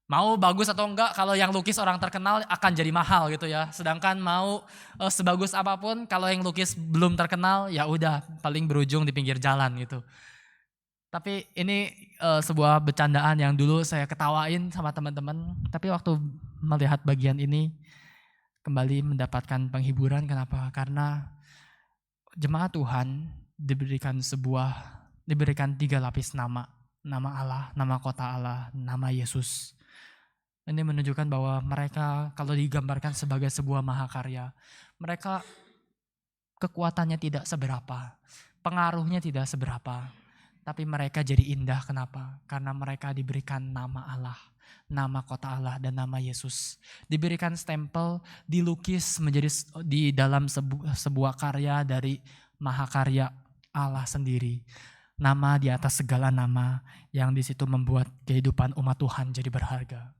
Speaker 3: Mau bagus atau enggak, kalau yang lukis orang terkenal akan jadi mahal gitu ya. Sedangkan mau sebagus apapun, kalau yang lukis belum terkenal, ya udah paling berujung di pinggir jalan gitu. Tapi ini sebuah bercandaan yang dulu saya ketawain sama teman-teman. Tapi waktu melihat bagian ini kembali mendapatkan penghiburan. Kenapa? Karena jemaat Tuhan diberikan 3 lapis nama. Nama Allah, nama kota Allah, nama Yesus. Ini menunjukkan bahwa mereka kalau digambarkan sebagai sebuah mahakarya, mereka kekuatannya tidak seberapa, pengaruhnya tidak seberapa, tapi mereka jadi indah. Kenapa? Karena mereka diberikan nama Allah, nama kota Allah, dan nama Yesus. Diberikan stempel, dilukis menjadi di dalam sebuah karya dari mahakarya Allah sendiri. Nama di atas segala nama yang di situ membuat kehidupan umat Tuhan jadi berharga.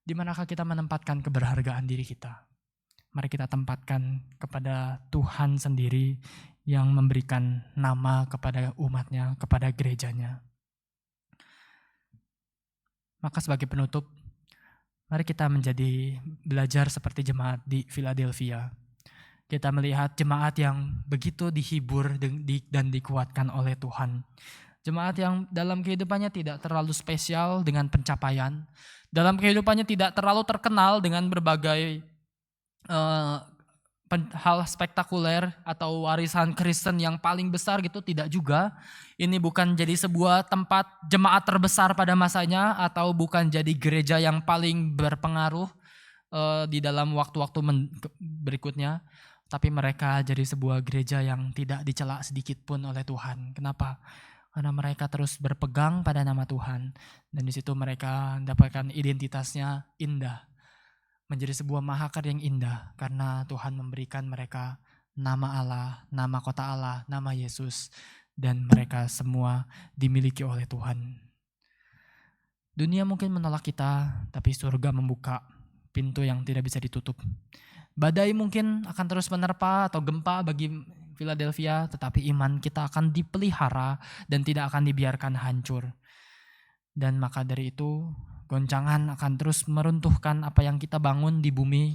Speaker 3: Di manakah kita menempatkan keberhargaan diri kita? Mari kita tempatkan kepada Tuhan sendiri yang memberikan nama kepada umatnya, kepada gerejanya. Maka sebagai penutup, mari kita belajar seperti jemaat di Philadelphia. Kita melihat jemaat yang begitu dihibur dan dikuatkan oleh Tuhan. Jemaat yang dalam kehidupannya tidak terlalu spesial dengan pencapaian. Dalam kehidupannya tidak terlalu terkenal dengan berbagai hal spektakuler atau warisan Kristen yang paling besar gitu, tidak juga. Ini bukan jadi sebuah tempat jemaat terbesar pada masanya atau bukan jadi gereja yang paling berpengaruh di dalam waktu-waktu berikutnya. Tapi mereka jadi sebuah gereja yang tidak dicela sedikit pun oleh Tuhan. Kenapa? Karena mereka terus berpegang pada nama Tuhan. Dan di situ mereka mendapatkan identitasnya indah. Menjadi sebuah mahakarya yang indah. Karena Tuhan memberikan mereka nama Allah, nama kota Allah, nama Yesus. Dan mereka semua dimiliki oleh Tuhan. Dunia mungkin menolak kita, tapi surga membuka pintu yang tidak bisa ditutup. Badai mungkin akan terus menerpa atau gempa bagi Philadelphia, tetapi iman kita akan dipelihara dan tidak akan dibiarkan hancur. Dan maka dari itu, goncangan akan terus meruntuhkan apa yang kita bangun di bumi.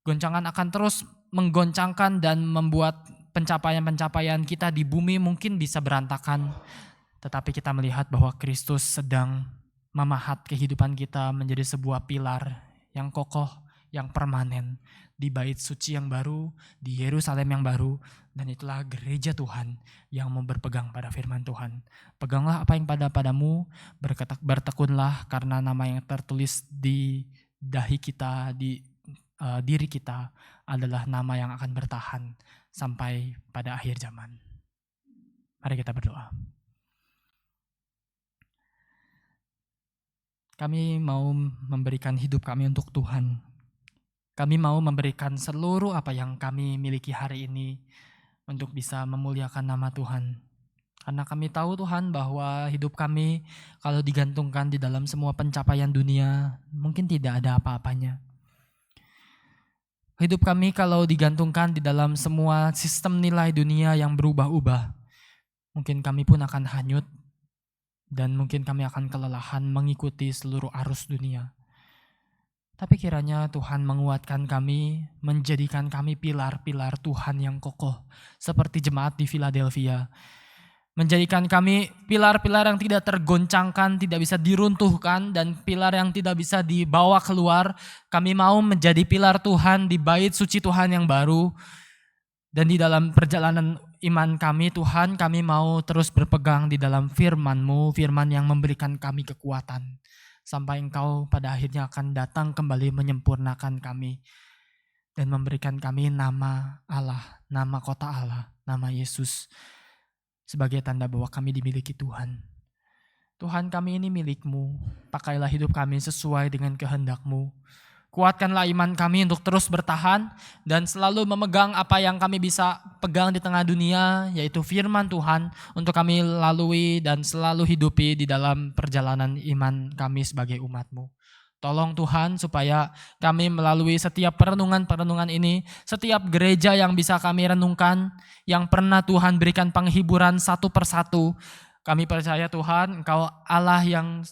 Speaker 3: Goncangan akan terus menggoncangkan dan membuat pencapaian-pencapaian kita di bumi mungkin bisa berantakan. Tetapi kita melihat bahwa Kristus sedang memahat kehidupan kita menjadi sebuah pilar yang kokoh, yang permanen di bait suci yang baru, di Yerusalem yang baru, dan itulah gereja Tuhan yang mau berpegang pada firman Tuhan. Peganglah apa yang padamu, bertekunlah karena nama yang tertulis di dahi kita, di diri kita adalah nama yang akan bertahan sampai pada akhir zaman. Mari kita berdoa. Kami mau memberikan hidup kami untuk Tuhan. Kami mau memberikan seluruh apa yang kami miliki hari ini untuk bisa memuliakan nama Tuhan. Karena kami tahu Tuhan bahwa hidup kami kalau digantungkan di dalam semua pencapaian dunia mungkin tidak ada apa-apanya. Hidup kami kalau digantungkan di dalam semua sistem nilai dunia yang berubah-ubah, mungkin kami pun akan hanyut dan mungkin kami akan kelelahan mengikuti seluruh arus dunia. Tapi kiranya Tuhan menguatkan kami, menjadikan kami pilar-pilar Tuhan yang kokoh. Seperti jemaat di Philadelphia. Menjadikan kami pilar-pilar yang tidak tergoncangkan, tidak bisa diruntuhkan, dan pilar yang tidak bisa dibawa keluar. Kami mau menjadi pilar Tuhan di bait suci Tuhan yang baru. Dan di dalam perjalanan iman kami Tuhan, kami mau terus berpegang di dalam firman-Mu, firman yang memberikan kami kekuatan. Sampai Engkau pada akhirnya akan datang kembali menyempurnakan kami dan memberikan kami nama Allah, nama kota Allah, nama Yesus sebagai tanda bahwa kami dimiliki Tuhan. Tuhan, kami ini milik-Mu, pakailah hidup kami sesuai dengan kehendak-Mu. Kuatkanlah iman kami untuk terus bertahan dan selalu memegang apa yang kami bisa pegang di tengah dunia, yaitu firman Tuhan, untuk kami lalui dan selalu hidupi di dalam perjalanan iman kami sebagai umat-Mu. Tolong Tuhan supaya kami melalui setiap perenungan-perenungan ini, setiap gereja yang bisa kami renungkan, yang pernah Tuhan berikan penghiburan satu persatu. Kami percaya Tuhan, Engkau Allah yang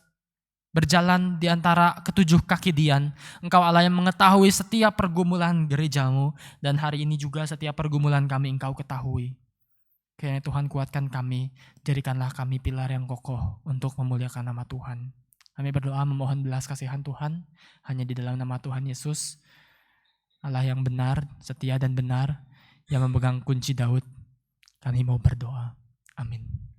Speaker 3: berjalan di antara ketujuh kaki Dian. Engkau Allah yang mengetahui setiap pergumulan gereja-Mu. Dan hari ini juga setiap pergumulan kami Engkau ketahui. Kiranya Tuhan kuatkan kami, jadikanlah kami pilar yang kokoh untuk memuliakan nama Tuhan. Kami berdoa memohon belas kasihan Tuhan, hanya di dalam nama Tuhan Yesus, Allah yang benar, setia dan benar, yang memegang kunci Daud. Kami mau berdoa. Amin.